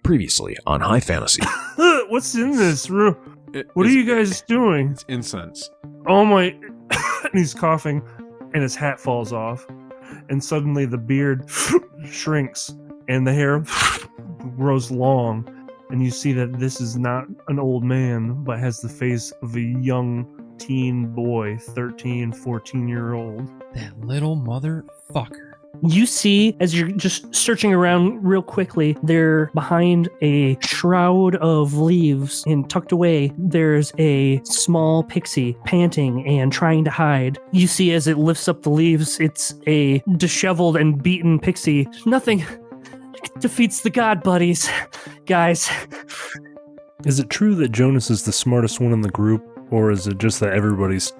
Previously on High Fantasy. What's in this? What are you guys doing? It's incense. Oh my... and he's coughing, and his hat falls off. And suddenly the beard shrinks, and the hair grows long. And you see that this is not an old man, but has the face of a young teen boy, 13, 14-year-old. That little motherfucker. You see, as you're just searching around real quickly, they're behind a shroud of leaves, and tucked away, there's a small pixie panting and trying to hide. You see, as it lifts up the leaves, it's a disheveled and beaten pixie. Nothing defeats the god buddies, guys. Is it true that Jonas is the smartest one in the group, or is it just that everybody's...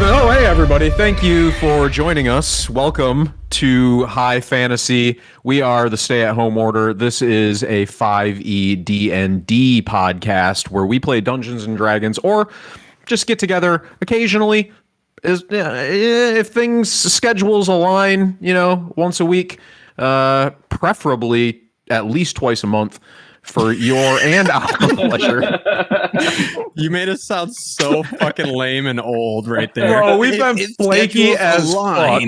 Oh, hey, everybody. Thank you for joining us. Welcome to High Fantasy. We are the Stay-at-Home Order. This is a 5e D&D podcast where we play Dungeons & Dragons or just get together occasionally if things, schedules align, once a week, preferably at least twice a month. For your and our pleasure. You made us sound so fucking lame and old right there. Bro, we've been flaky as fuck.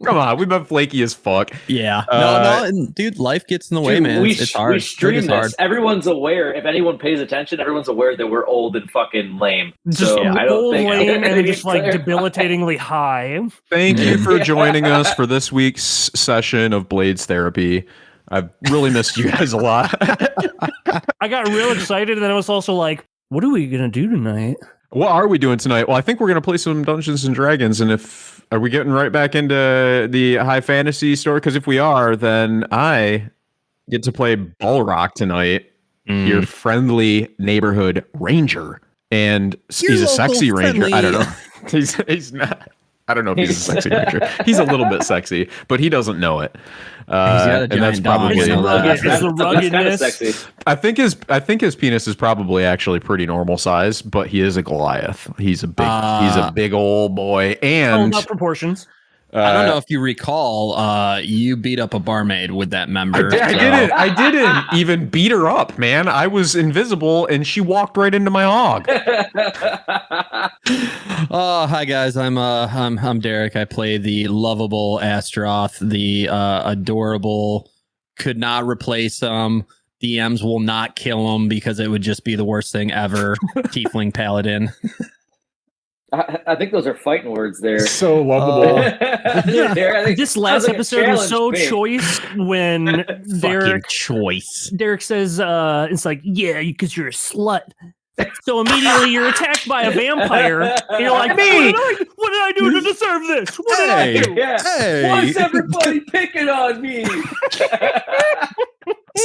Come on, we've been flaky as fuck. Yeah. No, dude, life gets in the way, man. It's hard. We stream it's this. hard. Everyone's aware. If anyone pays attention, everyone's aware that we're old and fucking lame. Just I don't old, think lame, and just like debilitatingly high. Thank you for joining us for this week's session of Blades Therapy. I've really missed you guys a lot. I got real excited, and then I was also like, what are we going to do tonight? What are we doing tonight? Well, I think we're going to play some Dungeons & Dragons, and are we getting right back into the high fantasy story? Because if we are, then I get to play Balrock tonight, your friendly neighborhood ranger. And he's a sexy ranger. I don't know. He's not. I don't know if he's a sexy ranger. He's a little bit sexy, but he doesn't know it. And that's probably it's the ruggedness. Sexy. I think his penis is probably actually pretty normal size, but he is a Goliath. He's a big old boy, and about proportions. I don't know if you recall, you beat up a barmaid with that member. I didn't even beat her up, man. I was invisible, and she walked right into my hog. Oh, hi guys. I'm Derek. I play the lovable Astroth, the adorable. Could not replace him. DMs will not kill him because it would just be the worst thing ever. Tiefling paladin. I think those are fighting words there. So lovable. This last episode was so choice when Derek says, it's like, yeah, because you're a slut. So immediately you're attacked by a vampire, and you're like, me? What did I do to deserve this? What did I do? Yeah. Hey. Why is everybody picking on me?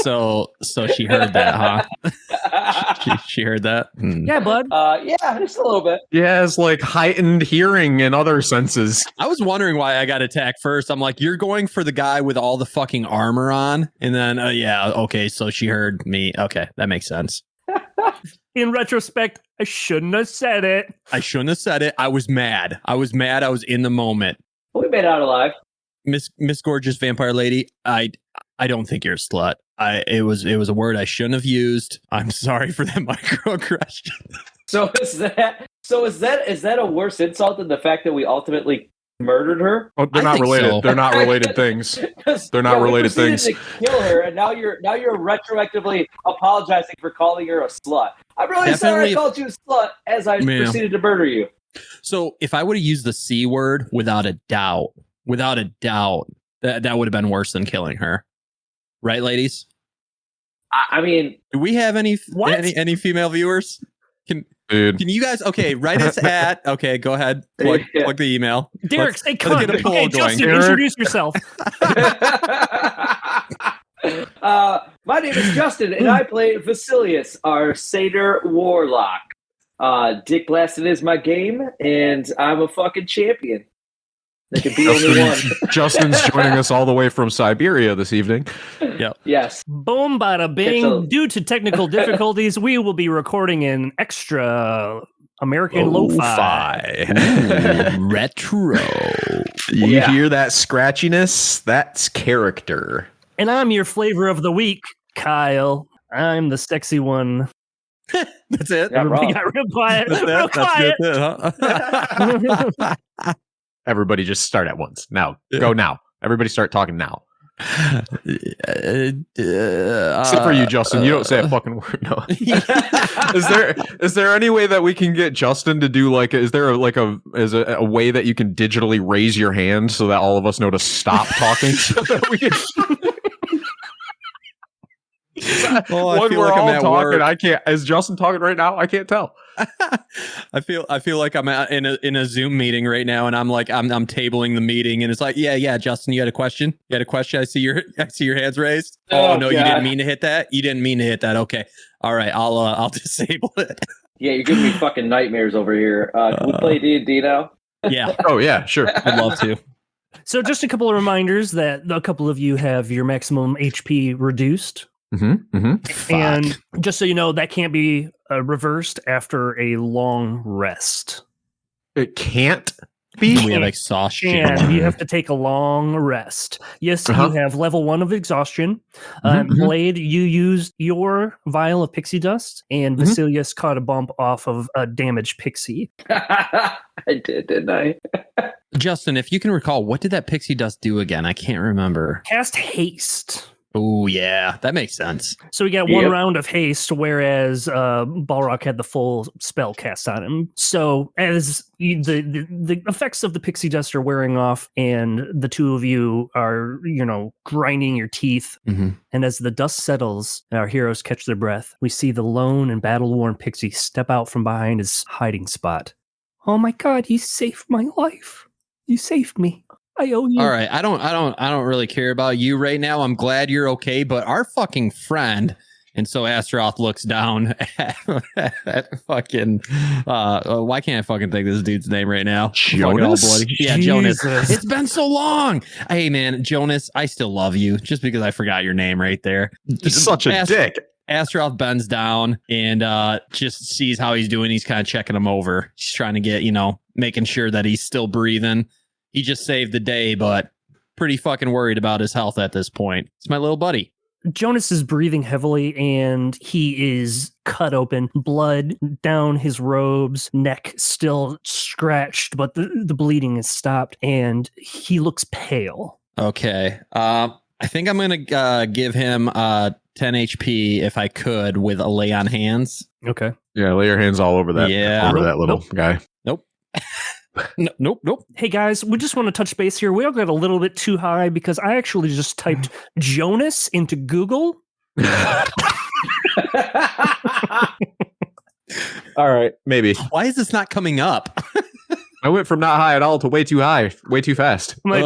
So she heard that, huh? she heard that? Yeah, bud. Yeah, just a little bit. Yeah, it's like heightened hearing and other senses. I was wondering why I got attacked first. I'm like, you're going for the guy with all the fucking armor on, and then yeah, okay, so she heard me. Okay, that makes sense. In retrospect, I shouldn't have said it. I was mad. I was in the moment. We made it out alive. Miss Gorgeous Vampire Lady, I don't think you're a slut. It was a word I shouldn't have used. I'm sorry for that microaggression. So is that a worse insult than the fact that we ultimately murdered her? Oh, they're I not think related. so. They're not related things. They're not we related proceeded things. To kill her, and now you're retroactively apologizing for calling her a slut. I'm really sorry I called you a slut as I proceeded to murder you. So if I would have used the C word, without a doubt, that would have been worse than killing her. Right, ladies? I mean, do we have any female viewers? Can you guys write us at go ahead, plug the email. Derek, say cunt. Let's get a poll Okay, going. Justin, introduce yourself. my name is Justin, and I play Vasilius, our satyr warlock. Dick Blasted is my game, and I'm a fucking champion. There can be only one. Justin's joining us all the way from Siberia this evening. Yep. Yes. Boom, bada bing. Due to technical difficulties, we will be recording an extra American lo-fi. Retro. You hear that scratchiness? That's character. And I'm your flavor of the week, Kyle. I'm the sexy one. That's it. Everybody got real quiet. Real quiet. That's it, huh? Everybody just start at once. Now. Go now. Everybody start talking now. Except for you, Justin. You don't say a fucking word. No. Is there any way that we can get Justin to do is there a way that you can digitally raise your hand so that all of us know to stop talking so that we can I feel like I'm at talking. work. I can't. Is Justin talking right now? I can't tell. I feel like I'm in a Zoom meeting right now, and I'm tabling the meeting, and it's like, yeah, Justin, you had a question. I see your hands raised. Oh no, God. You didn't mean to hit that. Okay, all right, I'll disable it. Yeah, you're giving me fucking nightmares over here. Can we play D&D now? Yeah. Oh yeah, sure. I'd love to. So just a couple of reminders that a couple of you have your maximum HP reduced. And just so you know, that can't be reversed after a long rest. It can't be? We have exhaustion. And you have to take a long rest. Yes, you have level 1 of exhaustion. Blade, you used your vial of pixie dust, and Vasilius caught a bump off of a damaged pixie. I did, didn't I? Justin, if you can recall, what did that pixie dust do again? I can't remember. Cast haste. Oh, yeah, that makes sense. So we got one round of haste, whereas Balrock had the full spell cast on him. So as the effects of the pixie dust are wearing off, and the two of you are, grinding your teeth, and as the dust settles, our heroes catch their breath. We see the lone and battle-worn pixie step out from behind his hiding spot. Oh my God! You saved my life. You saved me. I owe you. All right, I don't really care about you right now. I'm glad you're okay, but our fucking friend. And so Astaroth looks down at fucking. Why can't I fucking think this dude's name right now? Jonas. Yeah, Jonas. It's been so long. Hey man, Jonas, I still love you. Just because I forgot your name right there. Just such a dick. Astaroth bends down and just sees how he's doing. He's kind of checking him over. He's trying to get, making sure that he's still breathing. He just saved the day, but pretty fucking worried about his health at this point. It's my little buddy. Jonas is breathing heavily, and he is cut open, blood down his robes, neck still scratched, but the bleeding has stopped, and he looks pale. Okay. I think I'm going to give him 10 HP if I could with a lay on hands. Okay. Yeah, lay your hands all over that. Yeah. Over that little guy. Nope. Nope. Hey guys, we just want to touch base here. We all got a little bit too high because I actually just typed Jonas into Google. All right, maybe. Why is this not coming up? I went from not high at all to way too high, way too fast. I'm like,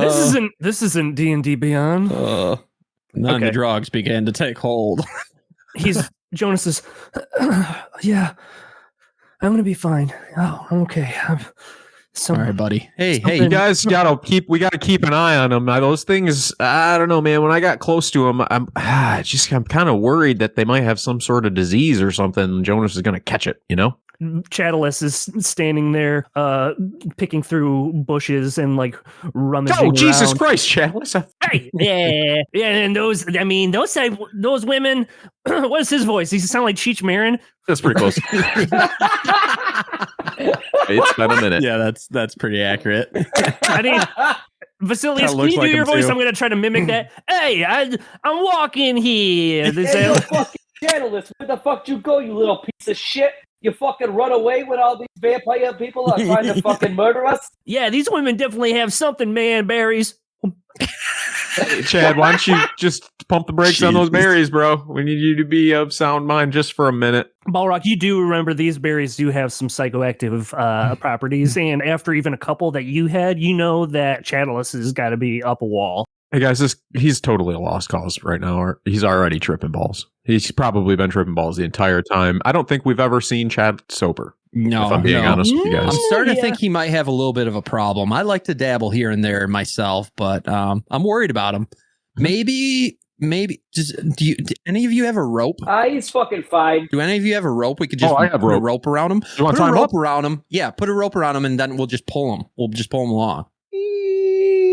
this isn't D&D Beyond. None of the drugs began to take hold. Jonas is, yeah, I'm gonna be fine. Oh, I'm okay. All right, buddy. Hey, you guys gotta keep an eye on them. Those things, I don't know, man. When I got close to them, I'm kind of worried that they might have some sort of disease or something. Jonas is gonna catch it. Chatulus is standing there, picking through bushes and like rummaging Oh, Jesus around. Christ, Chalice. Hey, yeah, and those women. What's his voice? He sound like Cheech Marin. That's pretty close. It's been a minute. Yeah, that's pretty accurate. I mean, Vasilius, Kinda can looks you do like your him, voice? too. I'm gonna try to mimic that. Hey, I'm walking here. They say, Hey, you fucking journalist, where the fuck you go, you little piece of shit? You fucking run away when all these vampire people are trying to fucking murder us? yeah, these women definitely have something, man. Berries. Hey, Chad, why don't you just pump the brakes on those berries, bro? We need you to be of sound mind just for a minute. Balrock, you do remember these berries do have some psychoactive properties, and after even a couple that you had, you know that Chatulus has got to be up a wall. Hey guys, he's totally a lost cause right now. He's already tripping balls. He's probably been tripping balls the entire time. I don't think we've ever seen Chad sober. No, if I'm being honest with you guys. I'm starting to Yeah. think he might have a little bit of a problem. I like to dabble here and there myself, but I'm worried about him. Maybe just do any of you have a rope? He's fucking fine. Do any of you have a rope? We could just I have put a rope. rope around him. You want Put to a tie him rope up? around him. Yeah, put a rope around him, and then we'll just pull him. We'll just pull him along.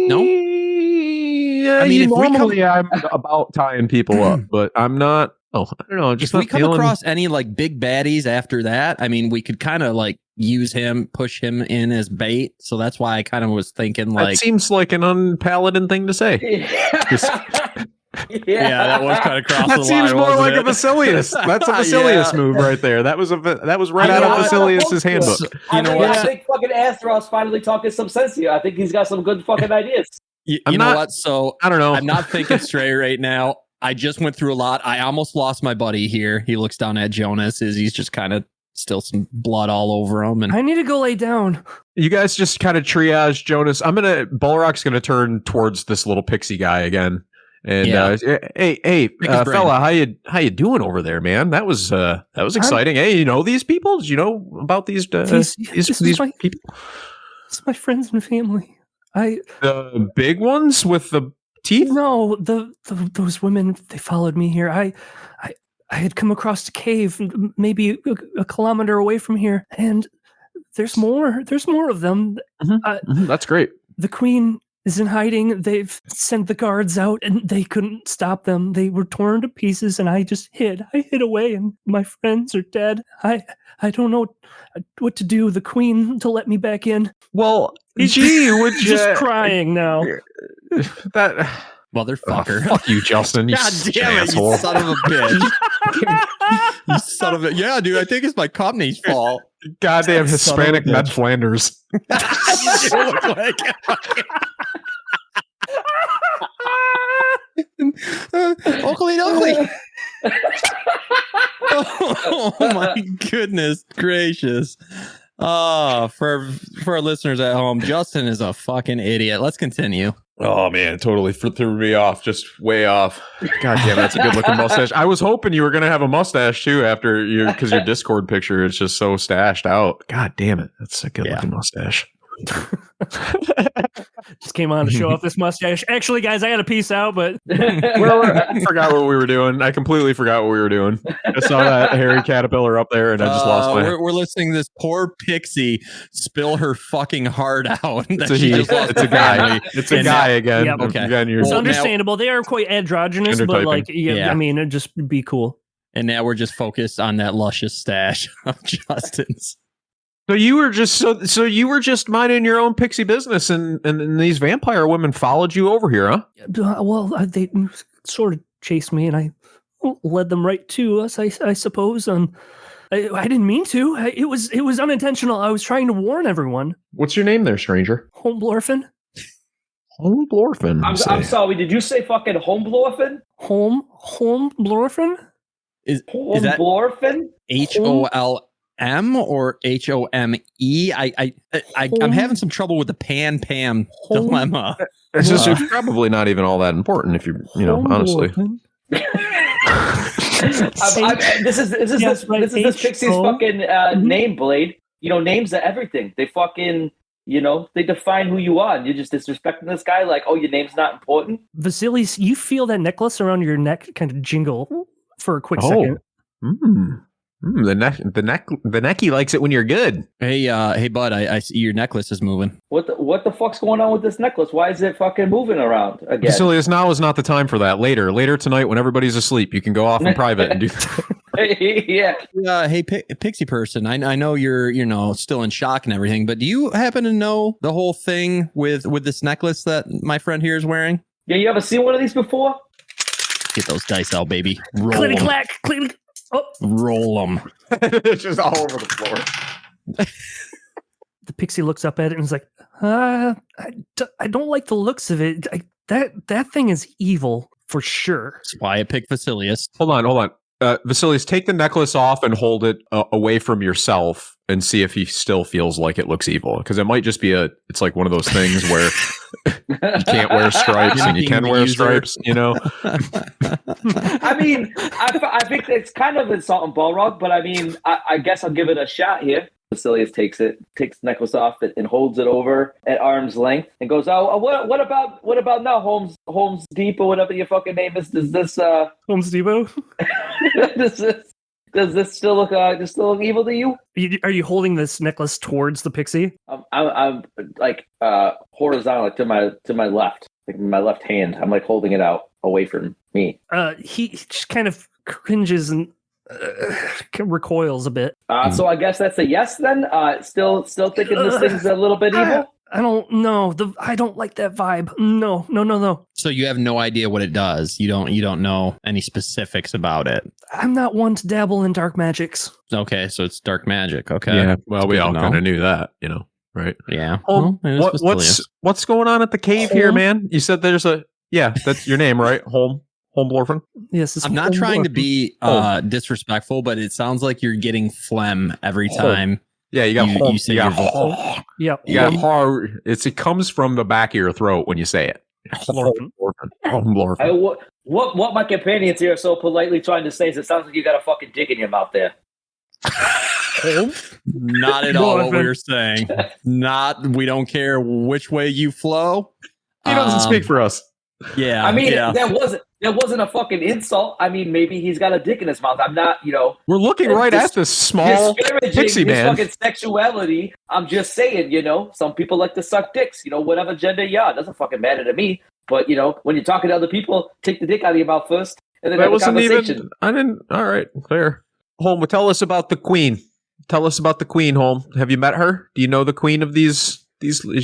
No? Yeah, I mean, if we normally I'm about tying people up, but I'm not. Oh, I don't know. Just If we not come feeling. across any like big baddies after that, I mean, we could kind of like use him, push him in as bait. So that's why I kind of was thinking That like, seems like an unpaladin thing to say. Yeah, that was kind of crossing That the seems line, more wasn't like it? a Basilius. That's a Basilius Yeah. move right there. That was right I out know, of I Basilius's know. handbook. You know I what? think fucking Astaroth's finally talking some sense here. I think he's got some good fucking ideas. You I'm know not- what? So I don't know. I'm not thinking straight right now. I just went through a lot. I almost lost my buddy here. He looks down at Jonas. He's just kind of still some blood all over him. And I need to go lay down. You guys just kind of triage Jonas. Balrock's gonna turn towards this little pixie guy again. And Yeah. hey, Pick his brain. fella, how you doing over there, man? That was exciting. Hey, you know these people? Did you know about these This is my- people? It's my friends and family. The big ones with the teeth? No, those women, they followed me here. I had come across a cave, maybe a kilometer away from here, and there's more. There's more of them. That's great. The queen is in hiding. They've sent the guards out, and they couldn't stop them. They were torn to pieces, and I just hid. I hid away, and my friends are dead. I don't know what to do. The queen to let me back in. Well, He's gee, would you just crying now. that? motherfucker. Oh, fuck you, Justin. You God such damn an it, asshole. you son of a bitch. You son of a... Yeah, dude, I think it's my company's fault. Goddamn Son of a Hispanic bitch. Ned Flanders. You do look like Oakley dokley. Oh my goodness gracious. Oh, for our listeners at home, Justin is a fucking idiot. Let's continue. Oh man, it totally threw me off, just way off. God damn, that's a good looking mustache. I was hoping you were gonna have a mustache too after because your Discord picture is just so stashed out. God damn it, that's a good looking mustache. Just came on to show off this mustache. Actually, guys, I got to peace out, but Well, I forgot what we were doing. I completely forgot what we were doing. I saw that hairy caterpillar up there, and I just lost my. We're listening to this poor pixie spill her fucking heart out. It's a guy. It's a guy again. Yep. Okay. Again, you're it's Well, understandable. They are quite androgynous, but Gender like, typing. yeah, I mean, it'd just be cool. And now we're just focused on that luscious stash of Justin's. So you were just minding your own pixie business, and these vampire women followed you over here, huh? Well, they sort of chased me, and I led them right to us, I suppose. I didn't mean to. It was unintentional. I was trying to warn everyone. What's your name there, stranger? Homeblorphin? Homeblorphin. I'm sorry, did you say fucking Homeblorphin? Homeblorphin? Is that Homeblorphin? HOLM or HOME? I'm having some trouble with the Pam dilemma. It's just it's probably not even all that important if you honestly. This is this Pixie's fucking name, Blade. You know, names are everything. They fucking, they define who you are. And you're just disrespecting this guy like, oh, your name's not important. Vasilis, you feel that necklace around your neck kind of jingle for a quick second. Mm. The necky likes it when you're good. Hey, bud, I see your necklace is moving. What the fuck's going on with this necklace? Why is it fucking moving around again? Basilius, now is not the time for that. Later tonight, when everybody's asleep, you can go off in private and do. Yeah. Hey, Pixie person, I know you're still in shock and everything, but do you happen to know the whole thing with this necklace that my friend here is wearing? Yeah, you ever seen one of these before? Get those dice out, baby. Roll Click 'em. clack, click. Oh, Roll them. It's just all over the floor. the pixie looks up at it and is like, I don't like the looks of it. That thing is evil for sure. That's why I picked Vasilius. Hold on. Vasilius, take the necklace off and hold it away from yourself and see if he still feels like it looks evil. Because it might just be it's like one of those things where you can't wear stripes and you can wear stripes, I mean, I think it's kind of insult and Balrog, but I mean, I guess I'll give it a shot here. Vasilius takes the necklace off and holds it over at arm's length and goes, "Oh, what about now, Holmes Deep or whatever your fucking name is? Does this Holmes Depot? does this still look evil to you?" Are you holding this necklace towards the pixie? I'm like horizontal to my left, like my left hand. I'm like holding it out away from me. He just kind of cringes and recoils a bit. So I guess that's a yes then. Still thinking this thing's a little bit evil. I don't know. I don't like that vibe. No. So you have no idea what it does. You don't know any specifics about it. I'm not one to dabble in dark magics. Okay, so it's dark magic. Okay. Yeah. Well, we good all to know. kind of knew that, right? Yeah. Well, Well, it is Vasilius. what's going on at the cave here, man? You said there's that's your name, right? Holmblorfen? Yes, it's I'm not trying to be disrespectful, but it sounds like you're getting phlegm every time. Yeah, you got you say you your got Yep. you got hard. It comes from the back of your throat when you say it. Holmblorfen. What my companions here are so politely trying to say is it sounds like you got a fucking dick in your mouth there. Not at all what we're saying. We don't care which way you flow. He doesn't speak for us. Yeah. I mean, yeah. that wasn't a fucking insult. I mean, maybe he's got a dick in his mouth. I'm not, We're looking right at this small disparaging pixie his man. fucking sexuality. I'm just saying, some people like to suck dicks. Whatever gender you are, it doesn't fucking matter to me. But when you're talking to other people, take the dick out of your mouth first, and then have a conversation. I didn't. All right, fair. Holm, tell us about the queen. Tell us about the queen, Holm. Have you met her? Do you know the queen of these?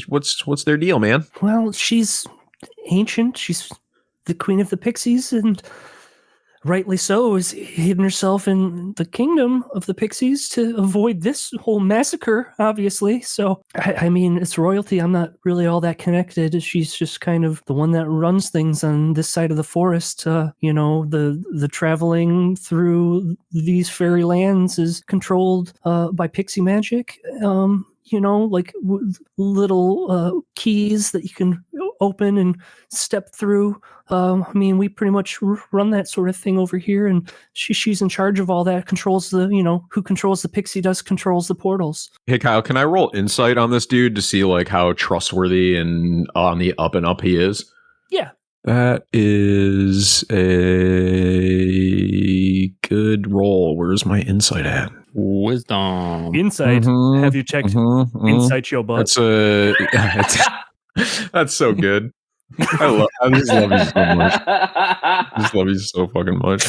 What's their deal, man? Well, she's ancient. She's the queen of the pixies, and rightly so, has hidden herself in the kingdom of the pixies to avoid this whole massacre, obviously. So, I mean, it's royalty. I'm not really all that connected. She's just kind of the one that runs things on this side of the forest. The traveling through these fairy lands is controlled by pixie magic. Little keys that you can open and step through. We pretty much run that sort of thing over here, and she's in charge of all that. Controls who controls the pixie dust controls the portals. Hey, Kyle, can I roll insight on this dude to see like how trustworthy and on the up and up he is? Yeah. That is a good roll. Where's my insight at? Wisdom. Insight. Mhm, Have you checked Insight Your Butt? That's so good. I just love you so much. I just love you so fucking much.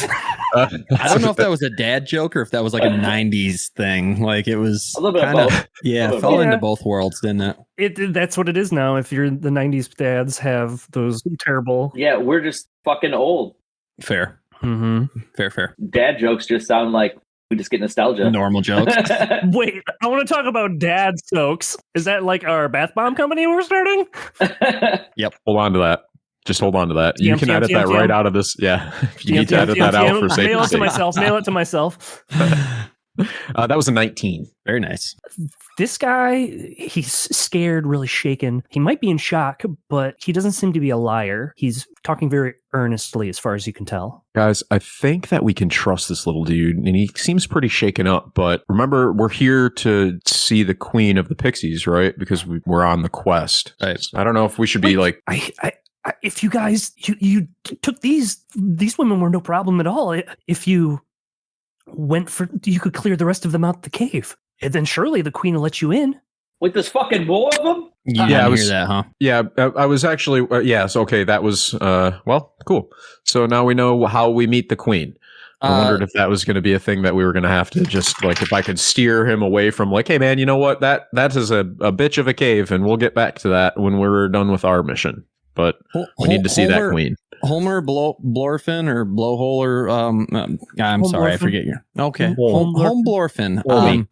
I don't know if that was a dad joke or if that was like a 90s thing. Like it was A little bit of kind both. Yeah, little fell bit. into Yeah. both worlds, didn't it? That's what it is now. If you're the 90s dads have those terrible. Yeah, we're just fucking old. Fair. Mm-hmm. Fair. Dad jokes just sound like we just get nostalgia. Normal jokes. Wait, I want to talk about dad soaks. Is that like our bath bomb company we're starting? Hold on to that. Just hold on to that. You TM, can TM, edit TM, that TM. right out of this. Yeah. You need to edit that out for Mail it to sake. myself. Mail it to myself. That was a 19. Very nice. This guy, he's scared, really shaken. He might be in shock, but he doesn't seem to be a liar. He's talking very earnestly, as far as you can tell. Guys, I think that we can trust this little dude, and he seems pretty shaken up. But remember, we're here to see the queen of the pixies, right? Because we're on the quest. Right. I don't know if we should be like, If you guys, you took these women were no problem at all. If you you could clear the rest of them out the cave. And then surely the queen will let you in. With this fucking more of them? You Yeah, didn't I hear was- that, huh? Yeah, I was actually yes. Okay, that was well, cool. So now we know how we meet the queen. I wondered if that was going to be a thing that we were going to have to just like if I could steer him away from like, hey man, you know what, that is a bitch of a cave, and we'll get back to that when we're done with our mission. But we need to see that queen. Homer Blorfin or Blowhole or I'm sorry, I Blorfin. forget your okay. Home Home Blorfin. Homie.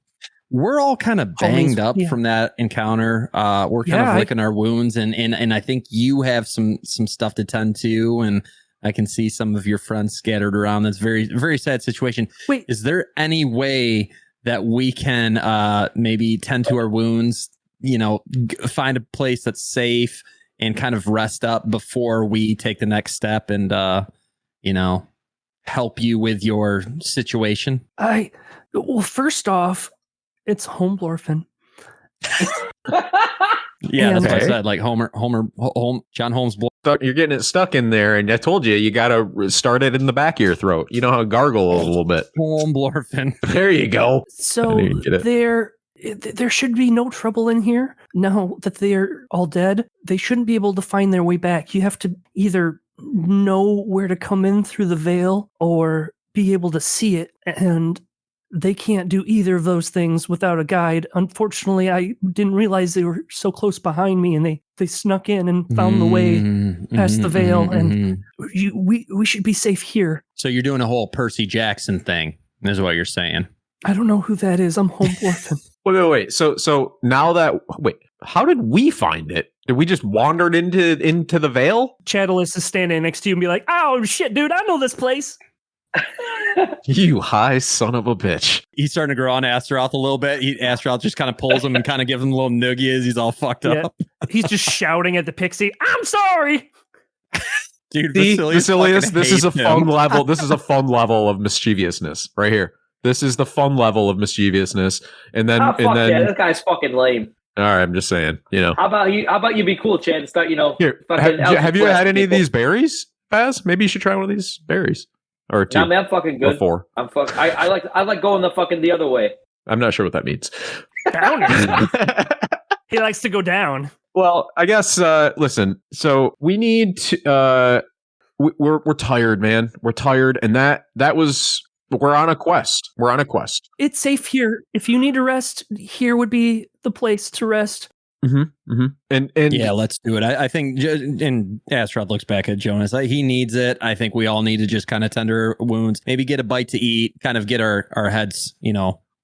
We're all kind of banged up from that encounter. We're kind of licking our wounds, and I think you have some stuff to tend to, and I can see some of your friends scattered around. That's very, very sad situation. Wait, is there any way that we can maybe tend to our wounds? You know, find a place that's safe and kind of rest up before we take the next step, and help you with your situation. Well, first off, it's Home Blorfin. Yeah, that's what I Okay. said. Like John Holmes. You're getting it stuck in there, and I told you got to start it in the back of your throat. You know how to gargle a little bit. Home Blorfin. There you go. So I didn't get it. there should be no trouble in here. Now that they're all dead, they shouldn't be able to find their way back. You have to either know where to come in through the veil or be able to see it, and they can't do either of those things without a guide. Unfortunately, I didn't realize they were so close behind me, and they snuck in and found the way past the veil, and we should be safe here. So you're doing a whole Percy Jackson thing, is what you're saying. I don't know who that is. I'm Home Blorfin. Wait. So now that how did we find it? Did we just wander into the veil? Chatulus is standing next to you and be like, "Oh shit, dude, I know this place." You high son of a bitch. He's starting to grow on Astaroth a little bit. Astaroth just kind of pulls him and kind of gives him a little noogie as he's all fucked Yeah. up. He's just shouting at the pixie, "I'm sorry." Dude, Basilius, this is a fucking fun hates him. level. This is a fun level of mischievousness right here. This is the fun level of mischievousness. And then, Oh, fuck yeah, this guy's fucking lame. all right, I'm just saying, How about you be cool, Chad, and start, Here, fucking have you had any of people. these berries, Baz? Maybe you should try one of these berries. Or two. Nah, man, I'm fucking Or good. four. I like going the other way. I'm not sure what that means. Down. He likes to go down. Well, I guess listen, so we need to we're tired, man. We're tired, and we're on a quest. It's safe here. If you need to rest, here would be the place to rest. And Yeah, let's do it. I think, and Astaroth looks back at Jonas. He needs it. I think we all need to just kind of tend our wounds, maybe get a bite to eat, kind of get our heads,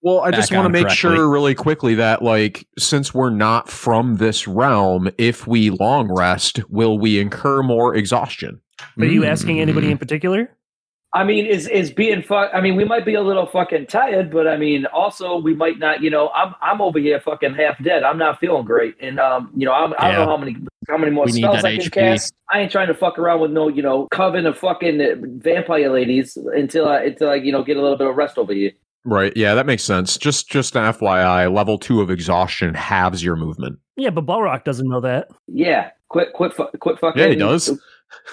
well, I just back want to on make correctly. sure really quickly that like since we're not from this realm, if we long rest, will we incur more exhaustion? Are you asking anybody in particular? I mean, is being I mean, we might be a little fucking tired, but I mean, also we might not. I'm over here fucking half dead. I'm not feeling great, and I don't know how many more We need spells that I can HP. cast. I ain't trying to fuck around with no coven of fucking vampire ladies until I get a little bit of rest over here. Right. Yeah, that makes sense. Just an FYI, level 2 of exhaustion halves your movement. Yeah, but Balrock doesn't know that. Yeah, quit fucking. Yeah, he does.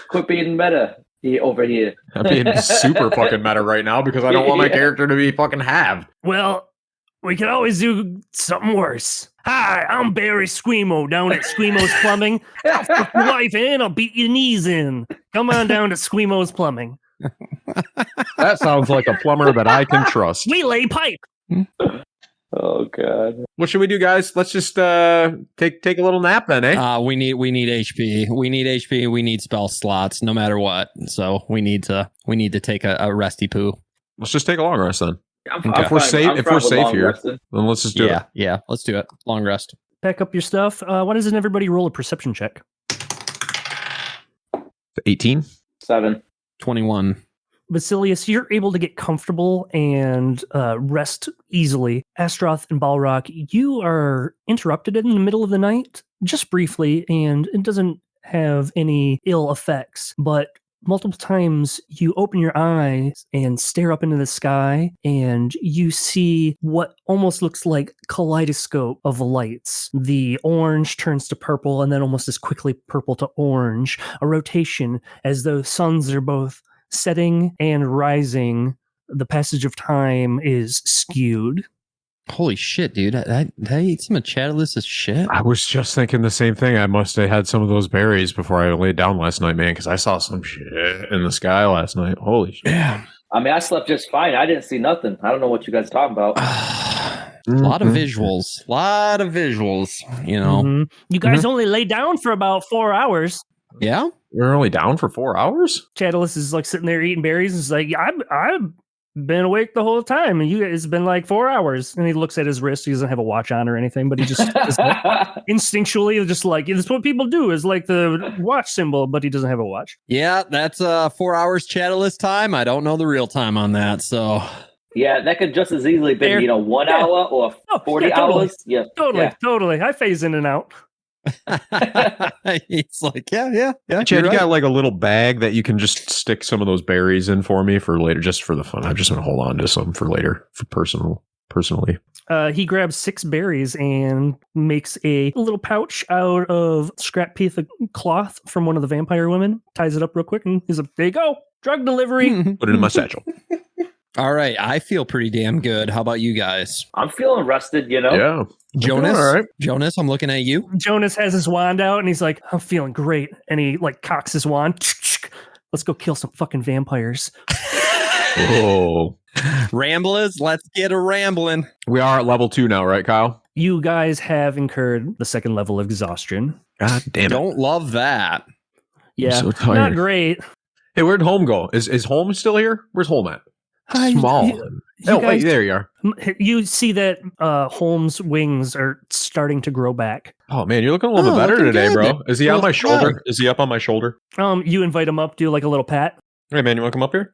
Quit being meta over here. I'm being super fucking meta right now because I don't want my Yeah. character to be fucking halved. Well, we could always do something worse. Hi, I'm Barry Squeamo down at Squeamo's Plumbing. I'll fuck your wife in, I'll beat your knees in. Come on down to Squeamo's Plumbing. That sounds like a plumber that I can trust. We lay pipe. Oh god. What should we do, guys? Let's just take a little nap then, eh? We need HP. We need HP. We need spell slots, no matter what. So we need to take a resty poo. Let's just take a long rest then. Okay. If we're safe here, resting. then let's just do it. Yeah. Let's do it. Long rest. Pack up your stuff. Why doesn't everybody roll a perception check? 18. 7. 21. Basilius, you're able to get comfortable and rest easily. Astaroth and Balrock, you are interrupted in the middle of the night, just briefly, and it doesn't have any ill effects, but multiple times you open your eyes and stare up into the sky, and you see what almost looks like kaleidoscope of lights. The orange turns to purple, and then almost as quickly purple to orange, a rotation as though suns are both setting and rising the passage of time is skewed. Holy shit, dude. I ate some of Chatterless's shit. I was just thinking the same thing. I must have had some of those berries before I laid down last night, man, because I saw some shit in the sky last night. Holy shit. Yeah. I mean, I slept just fine. I didn't see nothing. I don't know what you guys are talking about. A lot of visuals. You know. Mhm. You guys only lay down for about 4 hours. Yeah. We're only down for 4 hours? Chatterless is like sitting there eating berries and is like, I've been awake the whole time, and it's been like 4 hours. And he looks at his wrist. He doesn't have a watch on or anything, but he just is like, instinctually just like, it's what people do, is like the watch symbol, but he doesn't have a watch. Yeah, that's 4 hours Chatterless time. I don't know the real time on that, so Yeah, that could just as easily There. be, 1 hour or 40 totally. hours. Yeah, Totally. I phase in and out. it's like, yeah. Chad, you're you right. got like a little bag that you can just stick some of those berries in for me for later, just for the fun. I'm just going to hold on to some for later, for personally. He grabs 6 berries and makes a little pouch out of scrap piece of cloth from one of the vampire women, ties it up real quick, and he's like, there you go, drug delivery. Put it in my satchel. All right, I feel pretty damn good. How about you guys? I'm feeling rested, Yeah. Jonas, All right. Jonas, I'm looking at you. Jonas has his wand out and he's like, I'm feeling great. And he like cocks his wand. Let's go kill some fucking vampires. Oh. Ramblers, let's get a rambling. We are at level 2 now, right, Kyle? You guys have incurred the 2nd level of exhaustion. God damn it. Don't love that. Yeah, so tired. not great. Hey, where'd Home go? Is Home still here? Where's Home at? Hi, Small. you Oh, wait, guys- there you are. You see that Holmes' wings are starting to grow back. Oh, man, you're looking a little Oh, bit better looking today, good. bro. Is he on Well, my shoulder? hi. Is he up on my shoulder? You invite him up, do like a little pat. Hey, man, you want to come up here?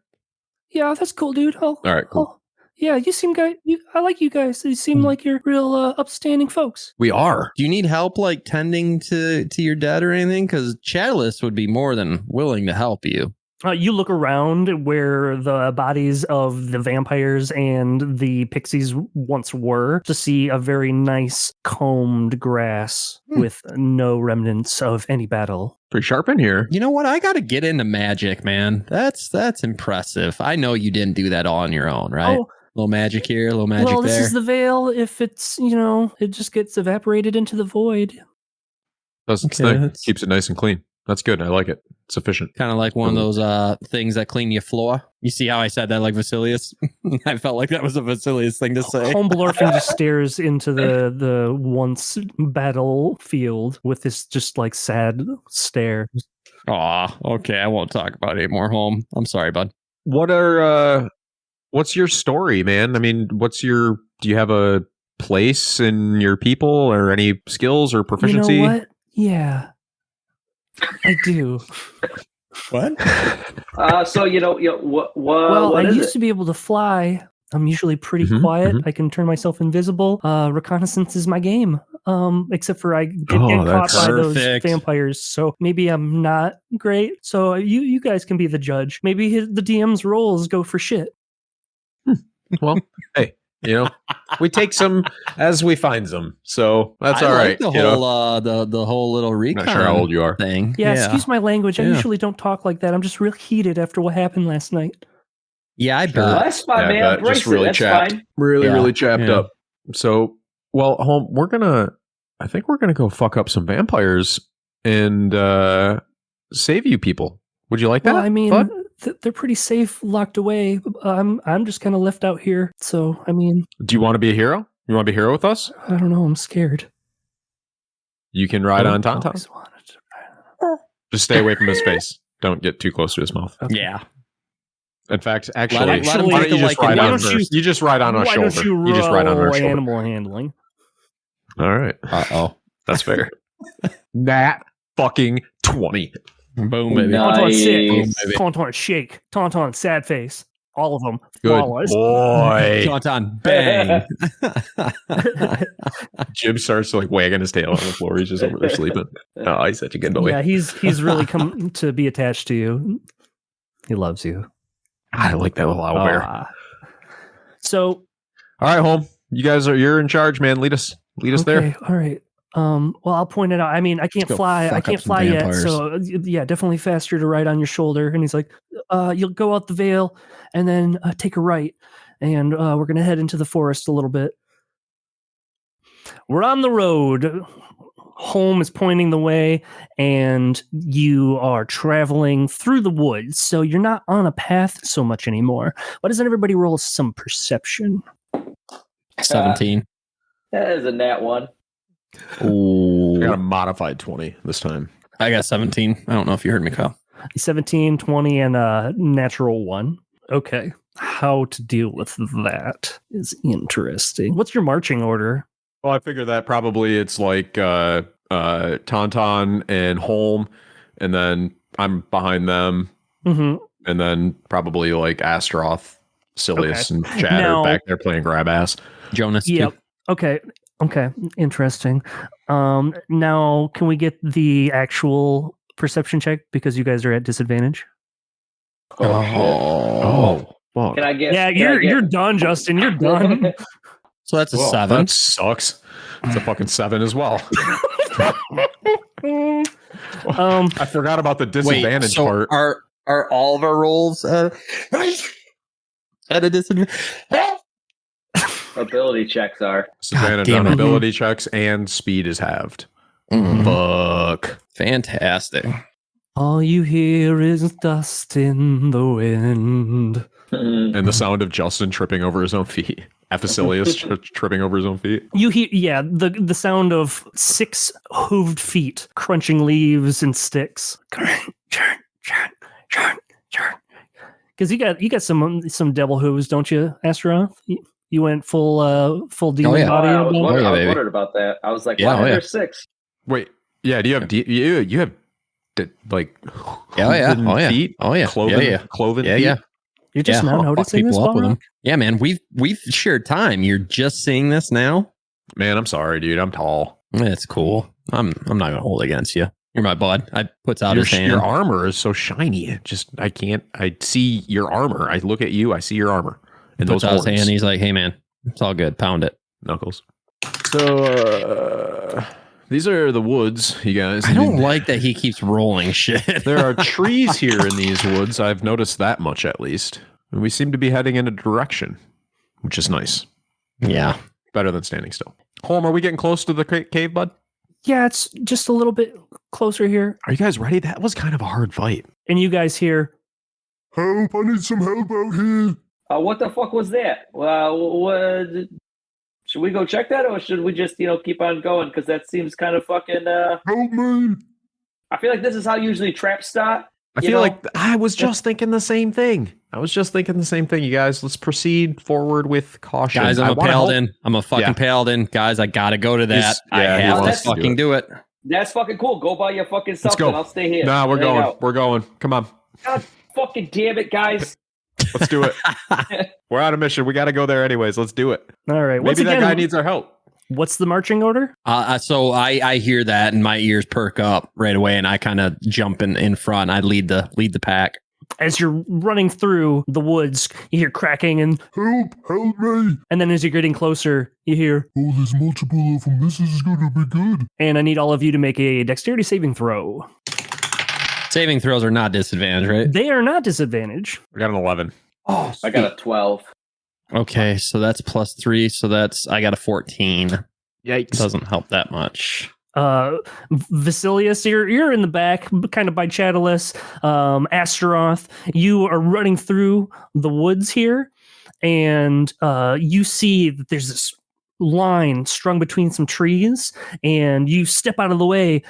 Yeah, that's cool, dude. All right, cool. Yeah, you seem I like you guys. You seem like you're real upstanding folks. We are. Do you need help like tending to your dad or anything? Because Chatterless would be more than willing to help you. You look around where the bodies of the vampires and the pixies once were to see a very nice combed grass with no remnants of any battle. Pretty sharp in here. You know what? I got to get into magic, man. That's impressive. I know you didn't do that all on your own, right? Oh, Little magic here, little magic well, this there. is the veil. If it's, it just gets evaporated into the void. Does its Okay, thing. that's- Keeps it nice and clean. That's good. I like it. It's efficient. Kind of like one of those things that clean your floor. You see how I said that like Vasilius? I felt like that was a Vasilius thing to say. Humbledorfin just stares into the once battlefield with this just like sad stare. Aw, okay. I won't talk about it anymore, home. I'm sorry, bud. What's your story, man? I mean, do you have a place in your people or any skills or proficiency? You know what? Yeah, I do. What? So what? Well, I What is used it? to be able to fly. I'm usually pretty Mhm, quiet. mhm. I can turn myself invisible. Reconnaissance is my game. Except for I get Oh, caught that's by those perfect. vampires. So maybe I'm not great. So you guys can be the judge. Maybe the DM's roles go for shit. Well, hey, we take some as we find them. So that's I all like right. the whole the whole little recon Not sure how old you are. thing. Yeah, excuse my language. I Yeah. usually don't talk like that. I'm just real heated after what happened last night. Yeah, I Sure. Well, bet. that's fine, Yeah, man. but Embrace just really it. That's chapped. fine. Really, Yeah, really chapped yeah. up. So, well, home, I think we're gonna go fuck up some vampires and save you people. Would you like that? Well, I mean, bud? they're pretty safe, locked away. I'm just kind of left out here. So, I mean, Do you want to be a hero? You want to be a hero with us? I don't know. I'm scared. You can ride on I Tauntaun. always wanted to. Just stay away from his face. Don't get too close to his mouth. Okay. Yeah. In fact, actually, Let him why take don't you a just liking. ride Why on don't first? You just ride on our Why shoulder. don't you You just ride on our roll shoulder. animal handling? All right. Uh-oh. That's fair. Nat fucking 20. Boom, baby. Nice. Tauntaun sick. baby. Tauntaun shake. Tauntaun sad face. All of them. Good Flawless. boy. Tauntaun, bang. Jim starts to wagging his tail on the floor. He's just over there sleeping. Oh, he's such a good boy. Yeah, he's really come to be attached to you. He loves you. I like that little owl bear. Ah. So All right, home. You're in charge, man. Lead us there. All right. Well, I'll point it out. I mean, I can't go fly. I fuck up can't some fly yet. vampires. So yeah, definitely faster to ride on your shoulder. And he's like, you'll go out the veil and then take a right. And we're going to head into the forest a little bit. We're on the road. Home is pointing the way, and you are traveling through the woods. So you're not on a path so much anymore. Why doesn't everybody roll some perception? 17. That is a nat one. I got a Ooh. modified 20 this time. I got 17. I don't know if you heard me, Kyle. 17, 20, and a natural 1. Okay. How to deal with that is interesting. What's your marching order? Well, I figure that probably it's like Tauntaun and Holm, and then I'm behind them, Mm-hmm. and then probably like Astaroth, Silius, and Chatter Now- back there playing grab ass. Jonas, too. Yep. Okay. Interesting. Now can we get the actual perception check because you guys are at disadvantage? Oh, fuck. Can I get? Yeah, can I get- you're done, Justin. You're done. So that's a Well, 7. That sucks. It's a fucking 7 as well. I forgot about the disadvantage so part. Are all of our rolls at a disadvantage? Ability checks are. Disadvantage damn on it. ability checks and speed is halved. Mhm. Fuck. Fantastic. All you hear is dust in the wind. And the sound of Justin tripping over his own feet. Ephesilius tripping over his own feet. You hear, yeah, the sound of 6 hooved feet crunching leaves and sticks. Because you got some devil hooves, don't you, Astaroth? You went full demon yeah. body. I was about? wondering, yeah, I was baby. wondering about that. I was like, Yeah, why oh, are yeah. there 6? Wait, yeah, do you have you have like Yeah. hooven Oh yeah. feet? Oh yeah. Cloven, Yeah. cloven Yeah. feet? Yeah. You're just now I'll fuck noticing this, people up with Balrog? them. Yeah, man. We've shared time. You're just seeing this now. Man, I'm sorry, dude. I'm tall. It's cool. I'm not gonna hold it against you. You're my bud. I puts out his hand. Your armor is so shiny. It just I see your armor. I look at you, I see your armor. And Puts those out his horns. hand. He's like, "Hey, man, it's all good. Pound it." Knuckles. So these are the woods, you guys. I don't like that he keeps rolling shit. There are trees here in these woods. I've noticed that much at least. And we seem to be heading in a direction, which is nice. Yeah. Better than standing still. Holm, are we getting close to the cave, bud? Yeah, it's just a little bit closer here. Are you guys ready? That was kind of a hard fight. And you guys hear, Help, I need some help out here. What the fuck was that? What? Should we go check that, or should we just keep on going? Because that seems kind of fucking. Help me. I feel like this is how usually traps start. I You feel know, like I was just thinking the same thing. You guys. Let's proceed forward with caution. Guys, I'm I a wanna help. paladin. I'm a fucking Yeah. paladin. Guys, I gotta go to that. He's- I yeah, he have to wants to do fucking it. do it. That's fucking cool. Go buy your fucking stuff, go. and I'll stay here. Nah, we're Hang going. out. We're going. Come on. God fucking damn it, guys! Let's do it. We're on a mission. We got to go there anyways. Let's do it. all right, once Maybe that again, guy needs our help. what's the marching order? So I hear that and my ears perk up right away, and I kind of jump in front. I lead the pack. As you're running through the woods, you hear cracking, and Help me. then as you're getting closer, you hear, Oh, there's multiple of them. This is going to be good. and I need all of you to make a dexterity saving throw. Saving throws are not disadvantage, right? They are not disadvantage. We got an 11. Oh, I got a 12. Okay, so that's +3. So I got a 14. Yikes. Doesn't help that much. Vasilius, you're in the back, kind of by Chatulus. Astaroth, you are running through the woods here, and you see that there's this line strung between some trees, and you step out of the way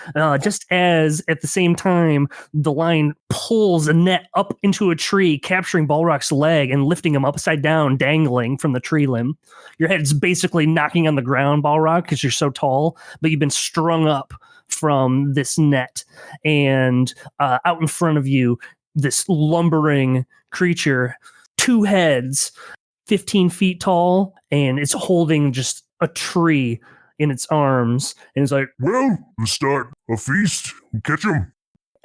just as at the same time the line pulls a net up into a tree, capturing Balrog's leg and lifting him upside down, dangling from the tree limb. Your head's basically knocking on the ground, Balrog, because you're so tall, but you've been strung up from this net. And out in front of you, this lumbering creature, 2 heads, 15 feet tall, and it's holding just a tree in its arms. And it's like, Well, let's start a feast. Catch 'em.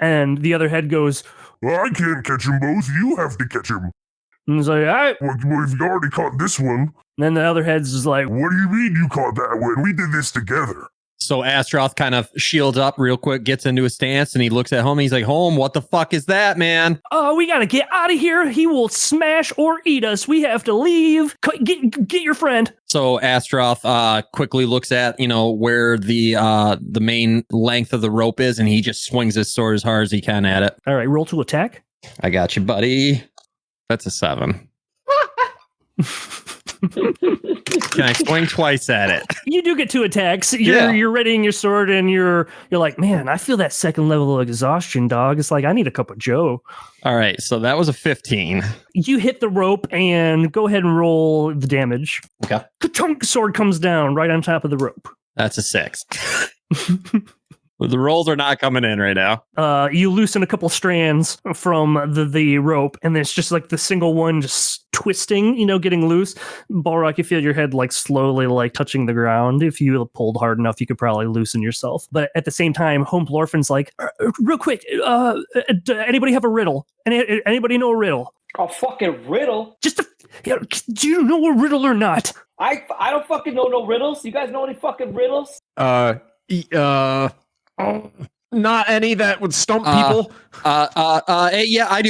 and the other head goes, Well, I can't catch 'em both. You have to catch 'em. and it's like, all right. Well, you've already caught this one. And then the other head's just like, What do you mean you caught that one? We did this together. So Astroth kind of shields up real quick, gets into a stance, and he looks at Home. He's like, Home, what the fuck is that, man? Oh, we gotta get out of here. He will smash or eat us. We have to leave. Get your friend. So Astroth quickly looks at, where the main length of the rope is, and he just swings his sword as hard as he can at it. All right, roll to attack. I got you, buddy. That's a 7. Can I swing twice at it? You do get 2 attacks. You're readying your sword, and you're like, man, I feel that second level of exhaustion, dog. It's like I need a cup of Joe. All right, so that was a 15. You hit the rope, and go ahead and roll the damage. Okay. The chunk sword comes down right on top of the rope. That's a 6. The rolls are not coming in right now. You loosen a couple strands from the rope, and it's just like the single one just twisting, getting loose. Balrock, you feel your head like slowly like touching the ground. If you pulled hard enough, you could probably loosen yourself. But at the same time, Home Blorfin's like, real quick, anybody have a riddle? Anybody know a riddle? A fucking riddle? Do you know a riddle or not? I don't fucking know no riddles. You guys know any fucking riddles? Not any that would stump people. Yeah, I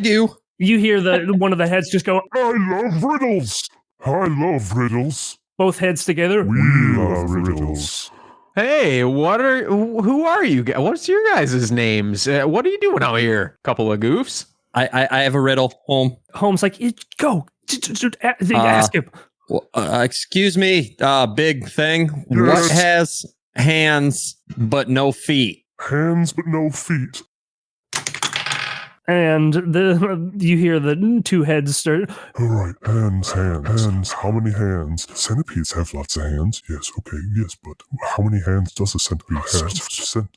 do. You hear one of the heads just go, I love riddles. I love riddles. both heads together. We love riddles. Hey, who are you? What's your guys' names? What are you doing out here? Couple of goofs. I have a riddle. Holmes like, go. Ask him. Excuse me, big thing. Yes. What has hands but no feet? Hands but no feet. And you hear the two heads start. All right, hands. How many hands? Centipedes have lots of hands. Yes, okay, yes, but how many hands does a centipede have? That's 2.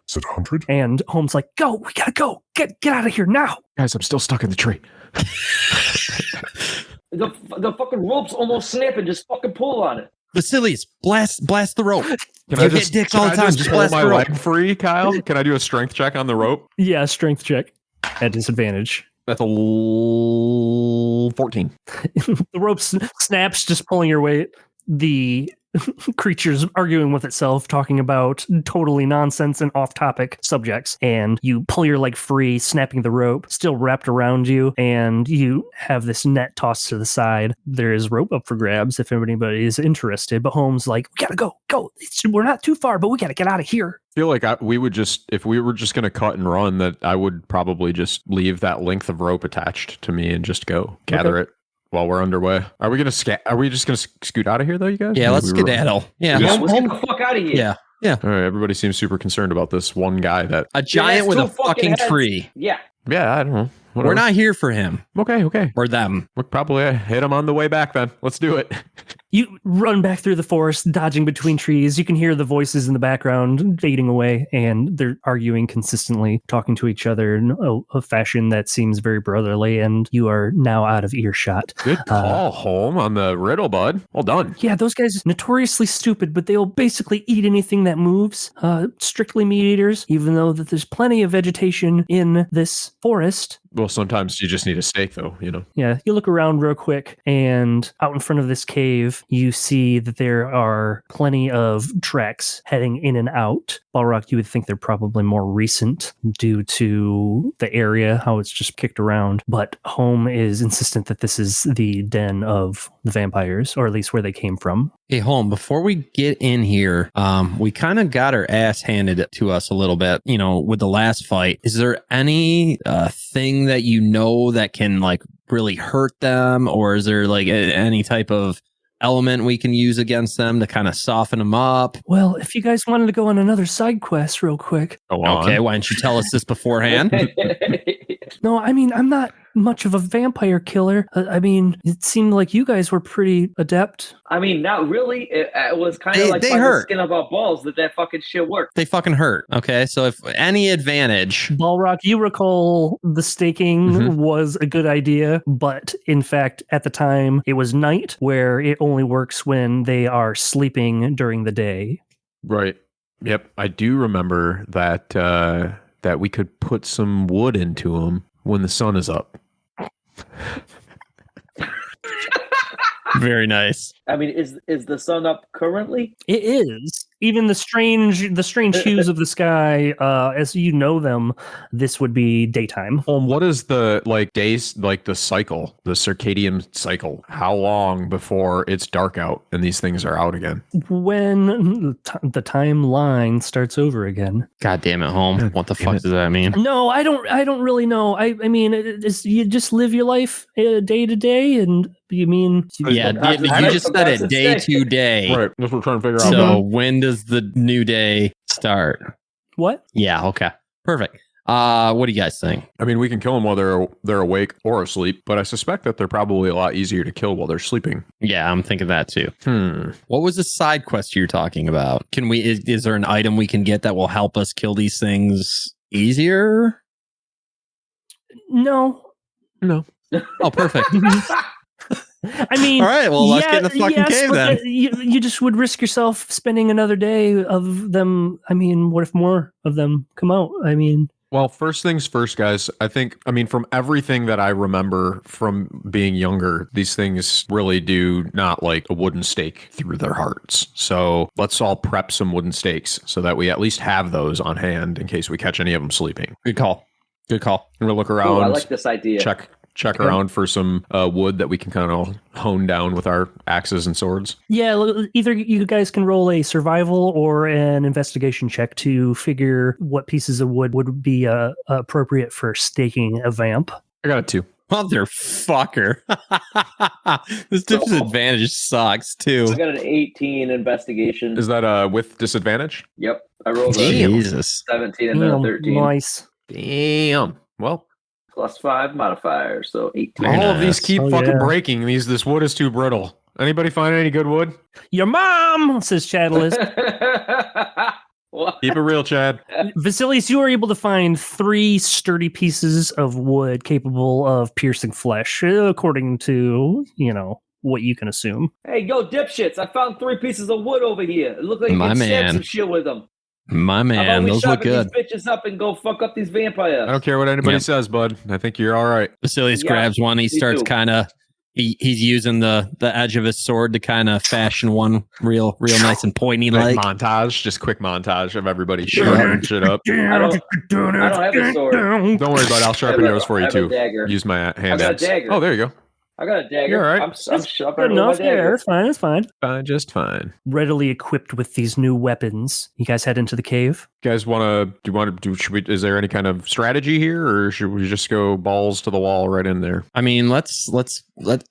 Is it 100? And Holmes like, go. We gotta go. Get out of here now. Guys, I'm still stuck in the tree. The fucking rope's almost snapping. Just fucking pull on it. Basilius, blast the rope. Can You I get dicks all the time. Just pull blast my the rope. leg free, Kyle? Can I do a strength check on the rope? Yeah, strength check at disadvantage. That's a 14. The rope snaps, just pulling your weight. The creature's arguing with itself, talking about totally nonsense and off-topic subjects. And you pull your leg free, snapping the rope, still wrapped around you, and you have this net tossed to the side. There is rope up for grabs if anybody is interested. But Holmes like, we gotta go. We're not too far, but we gotta get out of here. I feel like if we were just going to cut and run, that I would probably just leave that length of rope attached to me and just go gather it while we're underway. Are we just going to scoot out of here though, you guys? Yeah, let's skedaddle. Yeah, Let's get the fuck out of here. Yeah. All right, everybody seems super concerned about this one guy that... A giant with a fucking heads. tree. Yeah. Yeah, I don't know. Whatever. We're not here for him Okay. or them. We'll probably hit him on the way back then. Let's do it. You run back through the forest, dodging between trees. You can hear the voices in the background fading away, and they're arguing consistently, talking to each other in a fashion that seems very brotherly, and you are now out of earshot. Good call, Holm, on the riddle, bud. Well done. Yeah, those guys notoriously stupid, but they'll basically eat anything that moves. Strictly meat eaters, even though that there's plenty of vegetation in this forest. Well, sometimes you just need a steak, though, you know. Yeah, you look around real quick, and out in front of this cave, you see that there are plenty of tracks heading in and out. Balrock, you would think they're probably more recent due to the area, how it's just kicked around. But Home is insistent that this is the den of the vampires, or at least where they came from. Hey, Home, before we get in here, we kind of got our ass handed to us a little bit, with the last fight. Is there any thing that that can like really hurt them, or is there like any type of element we can use against them to kind of soften them up? Well, if you guys wanted to go on another side quest real quick. Go on. Okay, why don't you tell us this beforehand? No, I mean, I'm not much of a vampire killer. It seemed like you guys were pretty adept. I mean, not really. It was kind of like they by the hurt. skin of our balls that fucking shit worked. They fucking hurt. Okay, so if any advantage... Balrock, you recall the staking was a good idea, but in fact, at the time, it was night, where it only works when they are sleeping during the day. Right. Yep. I do remember that that we could put some wood into them when the sun is up. Very nice. I mean, is the sun up currently? It is. Even the strange hues of the sky, as you know them, this would be daytime. What is the days, the cycle, the circadian cycle? How long before it's dark out and these things are out again? When the timeline starts over again. God damn it, home. What the fuck does that mean? No, I don't really know. I mean, you just live your life day to day, and you mean Yeah, you just said it day to day. Right. That's what we're trying to figure out. So when does the new day start? What? Yeah, okay. Perfect. What do you guys think? I mean, we can kill them while they're awake or asleep, but I suspect that they're probably a lot easier to kill while they're sleeping. Yeah, I'm thinking that too. What was the side quest you're talking about? Can we? Is there an item we can get that will help us kill these things easier? No. Oh, perfect. I mean, all right. Well, let's get in the fucking cave then. You just would risk yourself spending another day of them. I mean, what if more of them come out? I mean, well, first things first, guys. I mean, from everything that I remember from being younger, these things really do not like a wooden stake through their hearts. So let's all prep some wooden stakes so that we at least have those on hand in case we catch any of them sleeping. Good call. I'm gonna look around. Oh, I like this idea. Check around for some wood that we can kind of hone down with our axes and swords. Yeah, either you guys can roll a survival or an investigation check to figure what pieces of wood would be appropriate for staking a vamp. I got a 2. Motherfucker. This disadvantage sucks too. I got an 18 investigation. Is that with disadvantage? Yep. I rolled a Jesus. 17 and then a 13. Nice. Damn. Well, +5 modifier, so 18. all of these keep Oh, fucking yeah. breaking. This wood is too brittle. Anybody find any good wood? Your mom, says Chadless. What? Keep it real, Chad. Vasilius, you are able to find 3 sturdy pieces of wood capable of piercing flesh, according to, what you can assume. Hey, yo, dipshits! I found 3 pieces of wood over here. It looked like you My can stab man. some shit with them. My How about man, we those look sharpen good. these bitches up and go fuck up these vampires? I don't care what anybody Yep. says, bud. I think you're all right. Basilius Yeah, grabs one. He me starts too. kind of. He's using the edge of his sword to kind of fashion one real nice and pointy like. Just quick montage of everybody sharpening shit up. I don't have a sword. Don't worry about it. I'll sharpen yours for I you have a too. dagger. Use my hand I got a axe. dagger. Oh, there you go. I got a dagger. You're all right. I'm Good sharpening enough. my Yeah, dagger. that's fine. That's fine. Just fine. Readily equipped with these new weapons, you guys head into the cave. You guys is there any kind of strategy here, or should we just go balls to the wall right in there? I mean, let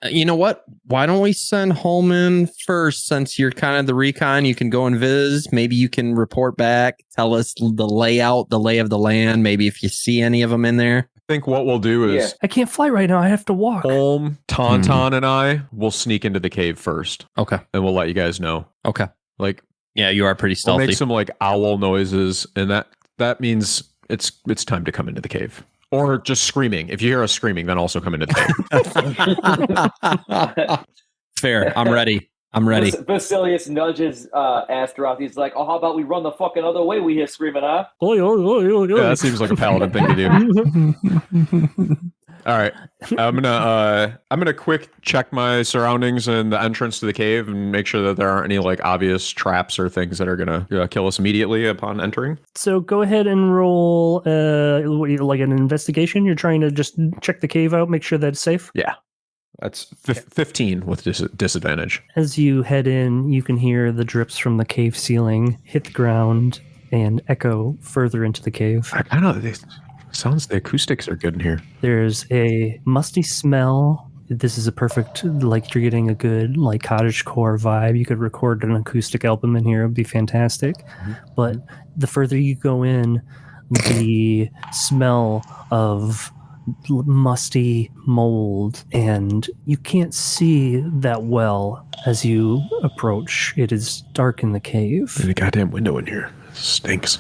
you know what? Why don't we send Holman first, since you're kind of the recon? You can go and viz. Maybe you can report back, tell us the lay of the land. Maybe if you see any of them in there. I think what we'll do is I can't fly right now. I have to walk. Holm, Tauntaun, and I will sneak into the cave first, Okay. and we'll let you guys know. Okay. Like, Yeah, you are pretty we'll stealthy. make some like owl noises, and that means it's time to come into the cave. Or just screaming. If you hear us screaming, then also come into the cave. Fair. I'm ready. I'm ready. Basilius nudges Astaroth. He's like, "Oh, how about we run the fucking other way? We hear screaming, huh?" Oi, oi, oi, oi, oi. Yeah, that seems like a paladin thing to do. All right, I'm gonna quick check my surroundings and the entrance to the cave and make sure that there aren't any like obvious traps or things that are gonna kill us immediately upon entering. So go ahead and roll like an investigation. You're trying to just check the cave out, make sure that it's safe. Yeah, that's 15 with disadvantage. As you head in, you can hear the drips from the cave ceiling hit the ground and echo further into the cave. I kind of sounds the acoustics are good in here. There's a musty smell. This is a perfect, like, you're getting a good, like, cottagecore vibe. You could record an acoustic album in here. It would be fantastic. But the further you go in, the smell of musty mold, and you can't see that well as you approach. It is dark in the cave. There's a goddamn window in here. Stinks.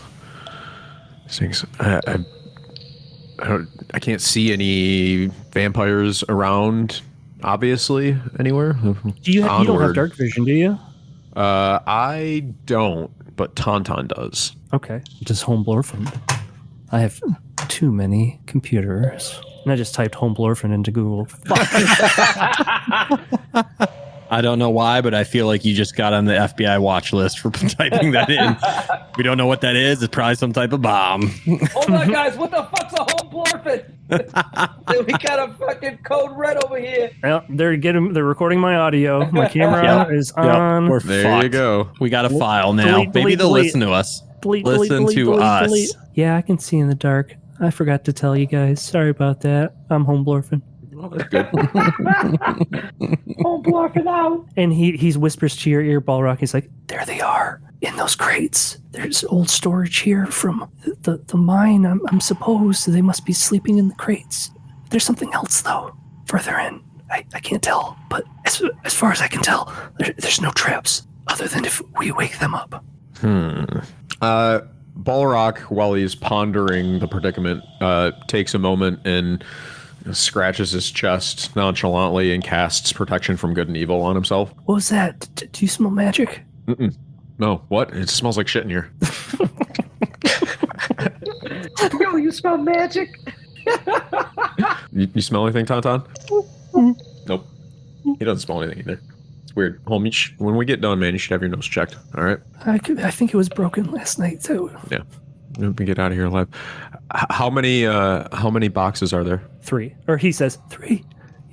I can't see any vampires around, obviously, anywhere. You don't have Onward. dark vision, do you? I don't, but Tauntaun does. Okay. Just Homeblorfen. I have too many computers. And I just typed Homeblorfen into Google. Fuck. I don't know why, but I feel like you just got on the FBI watch list for typing that in. We don't know what that is. It's probably some type of bomb. Hold on, guys. What the fuck's a home blorphin? We got a fucking code red over here. Well, they're recording my audio. My camera is on. We're There fucked. you go. We got a file now. Delete, Maybe delete, they'll delete. listen to us. Listen to us. Yeah, I can see in the dark. I forgot to tell you guys. Sorry about that. I'm home blorphin. Well, that's good. Home blorphin out. And he whispers to your ear, Balrock. He's like, there they are in those crates. There's old storage here from the mine. I'm supposed they must be sleeping in the crates. There's something else, though, further in. I can't tell. But as far as I can tell, there's no traps other than if we wake them up. Balrock, while he's pondering the predicament, takes a moment and scratches his chest nonchalantly and casts protection from good and evil on himself. What was that? Do you smell magic? No, what? It smells like shit in here. Yo, you smell magic? You smell anything, Tauntaun? Nope. He doesn't smell anything either. It's weird. Home, when we get done, man, you should have your nose checked. All right? I think it was broken last night, too. Yeah. We get out of here alive. How many boxes are there? 3. Or he says, 3.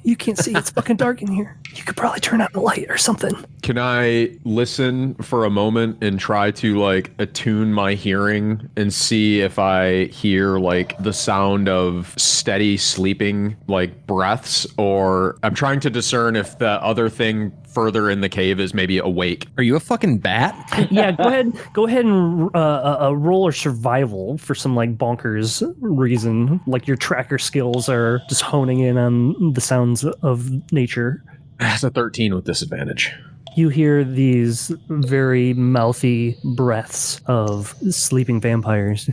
You can't see. It's fucking dark in here. You could probably turn on the light or something. Can I listen for a moment and try to like attune my hearing and see if I hear like the sound of steady sleeping like breaths, or I'm trying to discern if the other thing further in the cave is maybe awake. Are you a fucking bat? Yeah, go ahead and roll a survival for some like bonkers reason. Like your tracker skills are just honing in on the sounds of nature. That's a 13 with disadvantage. You hear these very mouthy breaths of sleeping vampires.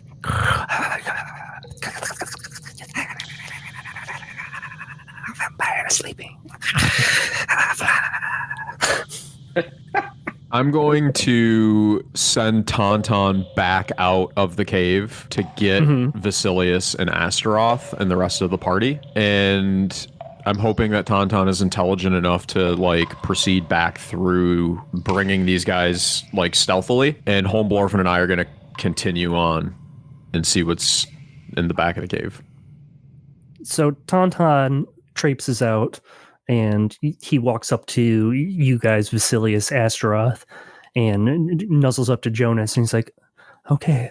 Vampire sleeping. I'm going to send Tauntaun back out of the cave to get Vasilius and Astaroth and the rest of the party. And I'm hoping that Tauntaun is intelligent enough to like proceed back through bringing these guys like stealthily. And Homeblorfen and I are going to continue on and see what's in the back of the cave. So Tauntaun traipses out and he walks up to you guys, Vasilius, Astaroth, and nuzzles up to Jonas. And he's like, okay,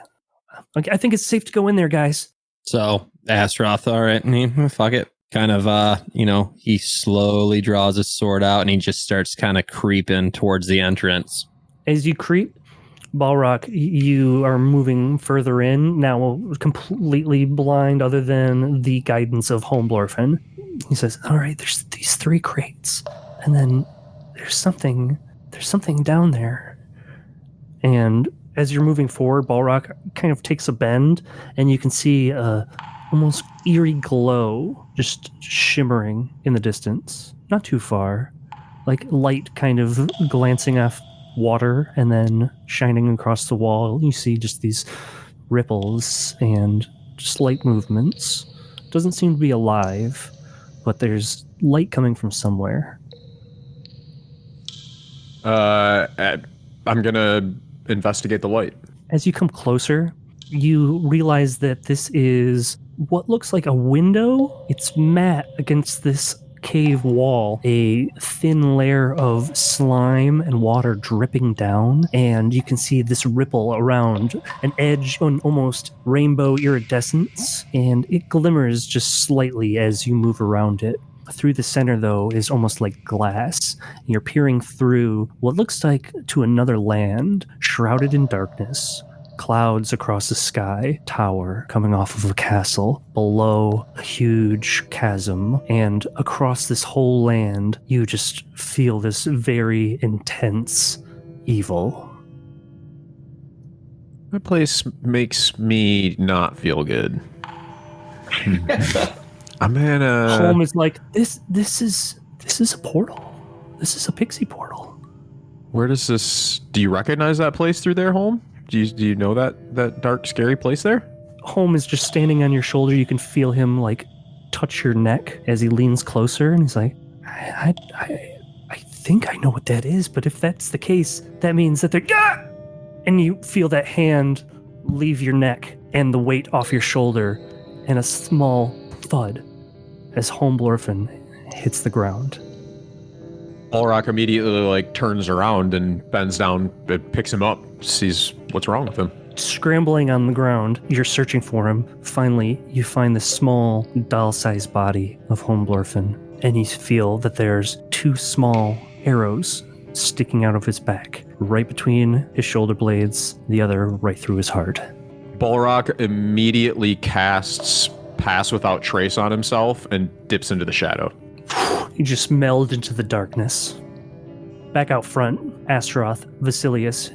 I think it's safe to go in there, guys. So Astaroth, all right, fuck it. Kind of, he slowly draws his sword out and he just starts kind of creeping towards the entrance. As you creep, Balrock, you are moving further in, now completely blind other than the guidance of Homeblorfen. He says, all right, there's these 3 crates, and then there's something down there. And as you're moving forward, Balrock kind of takes a bend, and you can see a almost eerie glow just shimmering in the distance. Not too far. Like light kind of glancing off water and then shining across the wall. You see just these ripples and just light movements. Doesn't seem to be alive, but there's light coming from somewhere. I'm gonna investigate the light. As you come closer, you realize that this is what looks like a window. It's matte against this cave wall, a thin layer of slime and water dripping down, and you can see this ripple around an edge on almost rainbow iridescence, and it glimmers just slightly as you move around it. Through the center, though, is almost like glass. You're peering through what looks like to another land, shrouded in darkness. Clouds across the sky, tower coming off of a castle, below a huge chasm, and across this whole land, you just feel this very intense evil. That place makes me not feel good. I'm gonna... Home is like, this is a portal. This is a pixie portal. Where does this... Do you recognize that place through there, Home? Do you know that dark, scary place there? Home is just standing on your shoulder. You can feel him like touch your neck as he leans closer, and he's like, I think I know what that is, but if that's the case, that means that they're... Ah! And you feel that hand leave your neck and the weight off your shoulder and a small thud as Holmblorfen hits the ground. Balrock immediately turns around and bends down, picks him up, sees what's wrong with him. Scrambling on the ground, you're searching for him. Finally, you find the small, doll-sized body of Holmblorfen, and you feel that there's 2 small arrows sticking out of his back, right between his shoulder blades, the other right through his heart. Balrock immediately casts Pass Without Trace on himself and dips into the shadow. You just meld into the darkness. Back out front, Astaroth, Vasilius,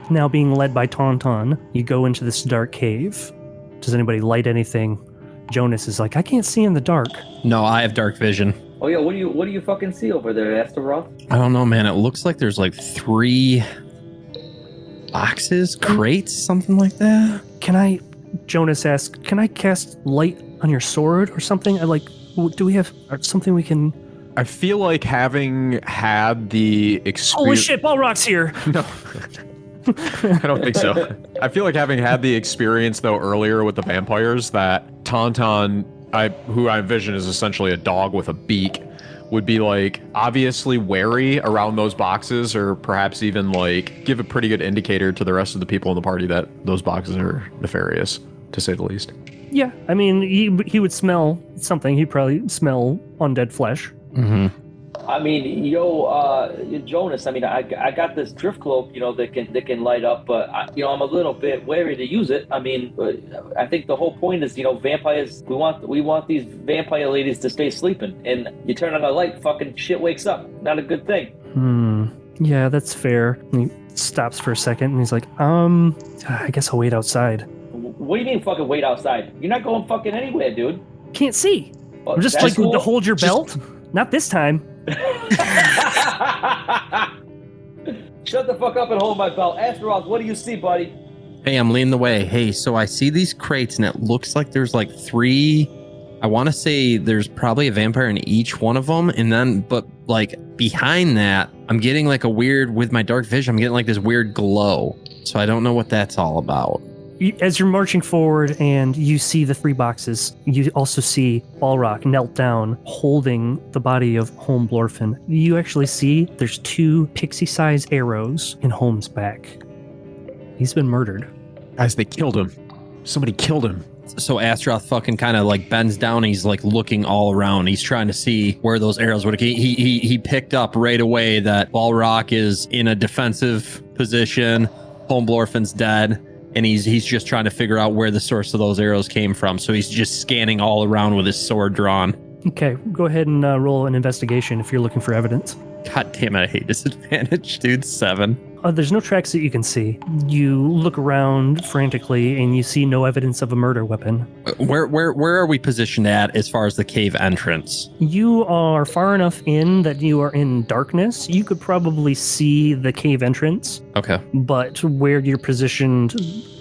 now being led by Tauntaun, you go into this dark cave. Does anybody light anything? Jonas is like, I can't see in the dark. No, I have dark vision. Oh yeah, what do you fucking see over there, Astaroth? I don't know, man. It looks like there's 3 boxes, crates, something like that. Jonas asks, can I cast light on your sword or something? Do we have something we can... I feel like having had the experience... Holy shit, Balrock's here! No. I don't think so. I feel like having had the experience, though, earlier with the vampires, that Tauntaun, who I envision is essentially a dog with a beak, would be obviously wary around those boxes, or perhaps even give a pretty good indicator to the rest of the people in the party that those boxes are nefarious, to say the least. Yeah, I mean, he would smell something. He'd probably smell undead flesh. Mm-hmm. I mean, Jonas. I mean, I got this drift cloak, that can light up, but I'm a little bit wary to use it. I mean, I think the whole point is, vampires. We want these vampire ladies to stay sleeping, and you turn on a light, fucking shit wakes up. Not a good thing. Yeah, that's fair. And he stops for a second, and he's like, I guess I'll wait outside. What do you mean, fucking wait outside? You're not going fucking anywhere, dude. Can't see. Well, I'm just cool. to hold your belt. Not this time. Shut the fuck up and hold my belt. Astaroth, what do you see, buddy? Hey, I'm leading the way. Hey, so I see these crates, and it looks like there's 3... I want to say there's probably a vampire in each one of them, and then, but behind that, I'm getting a weird, with my dark vision, I'm getting this weird glow. So I don't know what that's all about. As you're marching forward and you see the 3 boxes, you also see Balrock knelt down, holding the body of Holmblorfen. You actually see there's 2 pixie-sized arrows in Holm's back. He's been murdered. Guys, they killed him. Somebody killed him. So Astaroth fucking kind of bends down, and he's looking all around. He's trying to see where those arrows would. He picked up right away that Balrock is in a defensive position. Holmblorfen's dead. And he's just trying to figure out where the source of those arrows came from. So he's just scanning all around with his sword drawn. Okay, go ahead and roll an investigation if you're looking for evidence. God damn it, I hate disadvantage, dude. 7. There's no tracks that you can see. You look around frantically and you see no evidence of a murder weapon. Where are we positioned at as far as the cave entrance? You are far enough in that you are in darkness. You could see the cave entrance. Okay. But where you're positioned,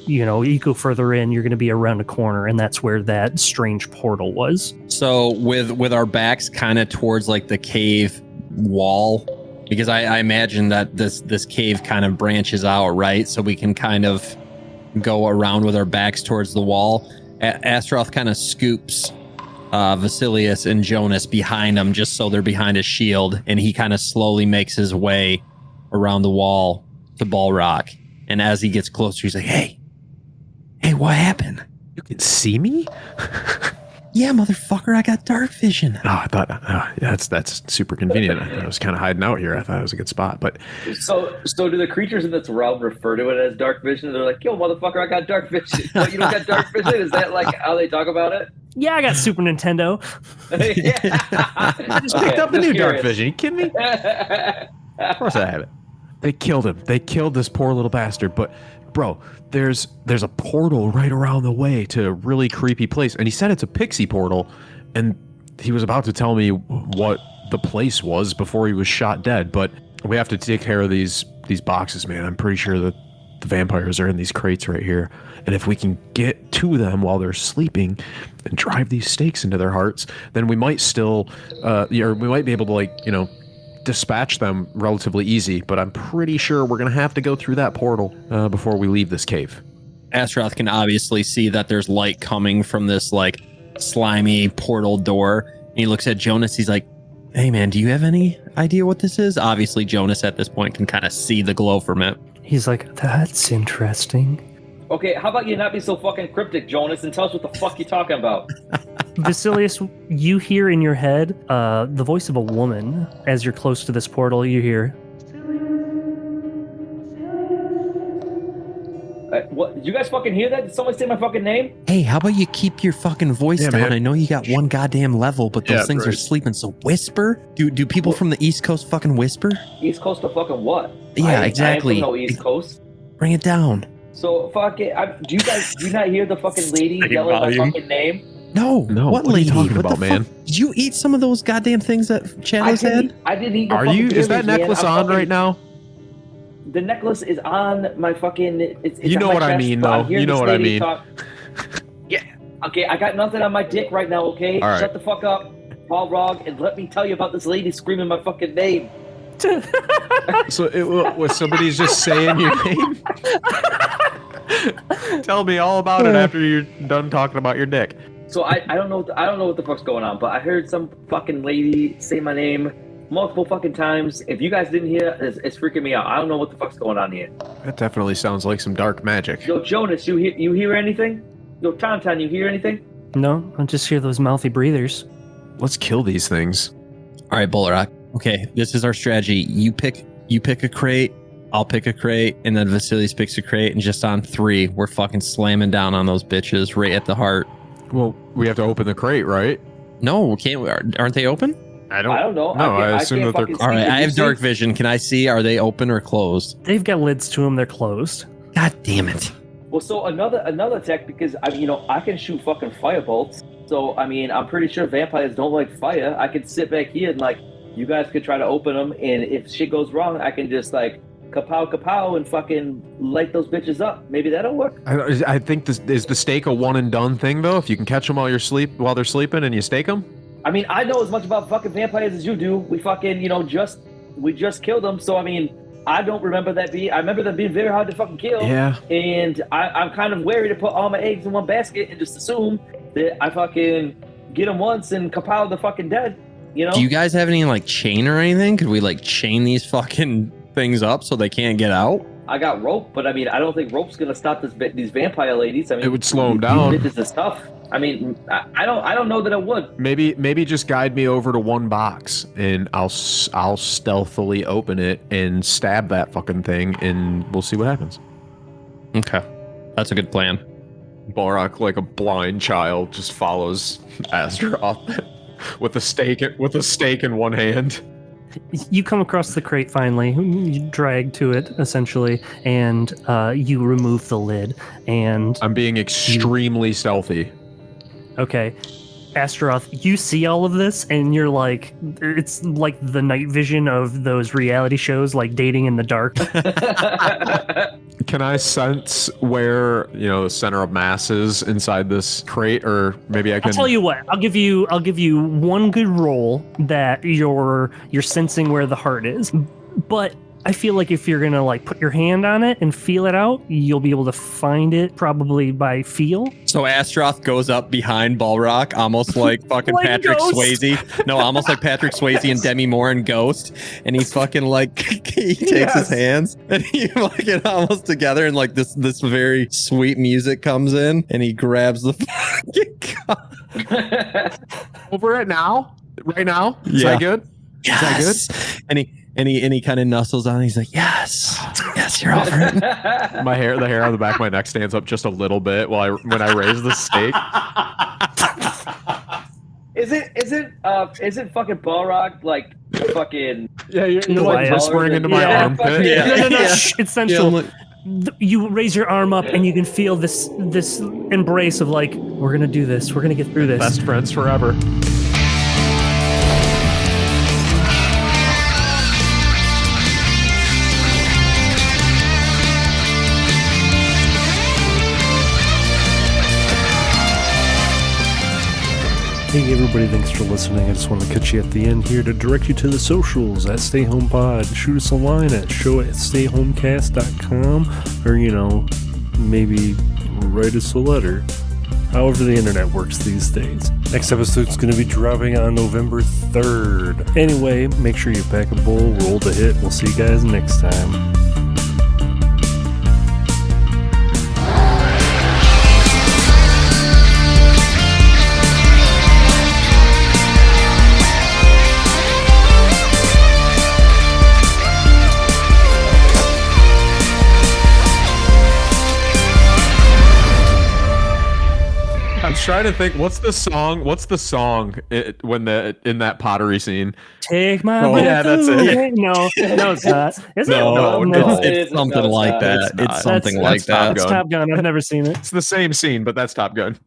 you go further in, you're going to be around a corner, and that's where that strange portal was. So with our backs kind of towards the cave wall, because I imagine that this cave kind of branches out, right? So we can kind of go around with our backs towards the wall. Astaroth kind of scoops Vasilius and Jonas behind him, just so they're behind his shield, and he kind of slowly makes his way around the wall to Balrock. And as he gets closer, he's like, Hey, what happened? You can see me? Yeah, motherfucker, I got dark vision. Oh, I thought that's super convenient. I was kind of hiding out here. I thought it was a good spot, but so do the creatures in this realm refer to it as dark vision? They're like, yo, motherfucker, I got dark vision. But you don't got dark vision? Is that how they talk about it? Yeah, I got Super Nintendo. I just picked up the new dark vision. You kidding me? Of course I have it. They killed him. They killed this poor little bastard. But bro, there's a portal right around the way to a really creepy place, and he said it's a pixie portal, and he was about to tell me what the place was before he was shot dead. But we have to take care of these boxes, man. I'm pretty sure that the vampires are in these crates right here, and if we can get to them while they're sleeping and drive these stakes into their hearts, then we might still we might be able to dispatch them relatively easy, but I'm pretty sure we're going to have to go through that portal before we leave this cave. Astaroth can obviously see that there's light coming from this like slimy portal door. And he looks at Jonas. He's like, hey man, do you have any idea what this is? Obviously, Jonas at this point can kind of see the glow from it. He's like, that's interesting. Okay, how about you not be so fucking cryptic, Jonas, and tell us what the fuck you're talking about? Vasilius, you hear in your head the voice of a woman. As you're close to this portal, you hear, What? Did you guys fucking hear that? Did someone say my fucking name? Hey, how about you keep your fucking voice down? man. I know you got one goddamn level, but those things are sleeping. So whisper. Do people from the East Coast fucking whisper? East Coast of fucking what? Yeah, I exactly. ain't from no East Coast. Bring it down. So fuck it. Do you not hear the fucking lady yelling my fucking name? No, what lady? are you talking about, the man? Fuck? Did you eat some of those goddamn things that Chanos had? I didn't eat. The Are fucking you? Is that goodies, man. necklace I'm on fucking- right now? The necklace is on my fucking. It's You on know my what I chest, mean, but I'm though. hearing You know this what I lady mean. talk- Yeah. Okay, I got nothing on my dick right now. Okay, All right. Shut the fuck up, Paul Rog, and let me tell you about this lady screaming my fucking name. So was somebody's just saying your name? Tell me all about it after you're done talking about your dick. So I don't know what the fuck's going on, but I heard some fucking lady say my name multiple fucking times. If you guys didn't hear, it's freaking me out. I don't know what the fuck's going on here. That definitely sounds like some dark magic. Yo, Jonas, you hear anything? Yo, Tauntaun, you hear anything? no, I just hear those mouthy breathers. Let's kill these things. All right, Bullrock. Okay, this is our strategy. You pick a crate. I'll pick a crate, and then Vasilius picks a crate, and just on 3, we're fucking slamming down on those bitches right at the heart. Well, we have to open the crate, right? No, can't we? Aren't they open? I don't know. No, I can't assume that they're. fucking All right, see. I You have dark vision. Can I see? Are they open or closed? They've got lids to them. They're closed. God damn it. Well, so another tech, because I can shoot fucking firebolts. So I'm pretty sure vampires don't like fire. I could sit back here and you guys could try to open them, and if shit goes wrong, I can just kapow kapow and fucking light those bitches up. Maybe that'll work. I think this is the stake a one and done thing though. If you can catch them while they're sleeping and you stake them. I know as much about fucking vampires as you do. We fucking we just killed them. So I don't remember that being. I remember them being very hard to fucking kill. Yeah. And I'm kind of wary to put all my eggs in one basket and just assume that I fucking get them once and kapow the fucking dead. You know? Do you guys have any chain or anything? Could we chain these fucking things up so they can't get out? I got rope, but I don't think rope's gonna stop these vampire ladies. It would slow them down. This is tough. I don't know that it would. Maybe just guide me over to one box and I'll stealthily open it and stab that fucking thing and we'll see what happens. Okay, that's a good plan. Balrock, like a blind child, just follows Astaroth with a stake in one hand. You come across the crate finally. You drag to it essentially, and you remove the lid. And I'm being extremely stealthy. okay, Astaroth, you see all of this, and you're like, it's like the night vision of those reality shows, like Dating in the Dark. Can I sense where the center of mass is inside this crate, or maybe I can? I'll tell you what. I'll give you one good roll that you're sensing where the heart is. But I feel like if you're gonna put your hand on it and feel it out, you'll be able to find it probably by feel. So Astaroth goes up behind Balrock, almost like fucking Like Patrick Ghost. Swayze. No, almost like Patrick Swayze and Demi Moore in Ghost. And he's fucking he takes his hands and he get almost together, and this very sweet music comes in, and he grabs the fucking cup. Over it now, right now. Is Yeah. that good? Yes. Is that And he kind of nuzzles on. He's like, yes, you're over it. good? The hair on the back of my neck stands up just a little bit when I raise the stake. Isn't fucking Balrog fucking? Yeah, you're No, like I- whispering into my Yeah, armpit. fucking- Yeah. No. Yeah. Shh, it's sensual. You raise your arm up, and you can feel this embrace of we're gonna do this. We're gonna get through this. Best friends forever. Hey everybody, thanks for listening. I just want to catch you at the end here to direct you to the socials at Stay Home Pod. Shoot us a line at show@stayhomecast.com, or maybe write us a letter. However the internet works these days. Next episode's going to be dropping on November 3rd. Anyway, make sure you pack a bowl, roll the hit. We'll see you guys next time. I'm trying to think. What's the song? When in that pottery scene? Take my Oh, breath yeah, that's it. away. No, it's not. Is it? No, it's something like that. It's something like Top that. Gun. It's Top Gun. I've never seen it. It's the same scene, but that's Top Gun.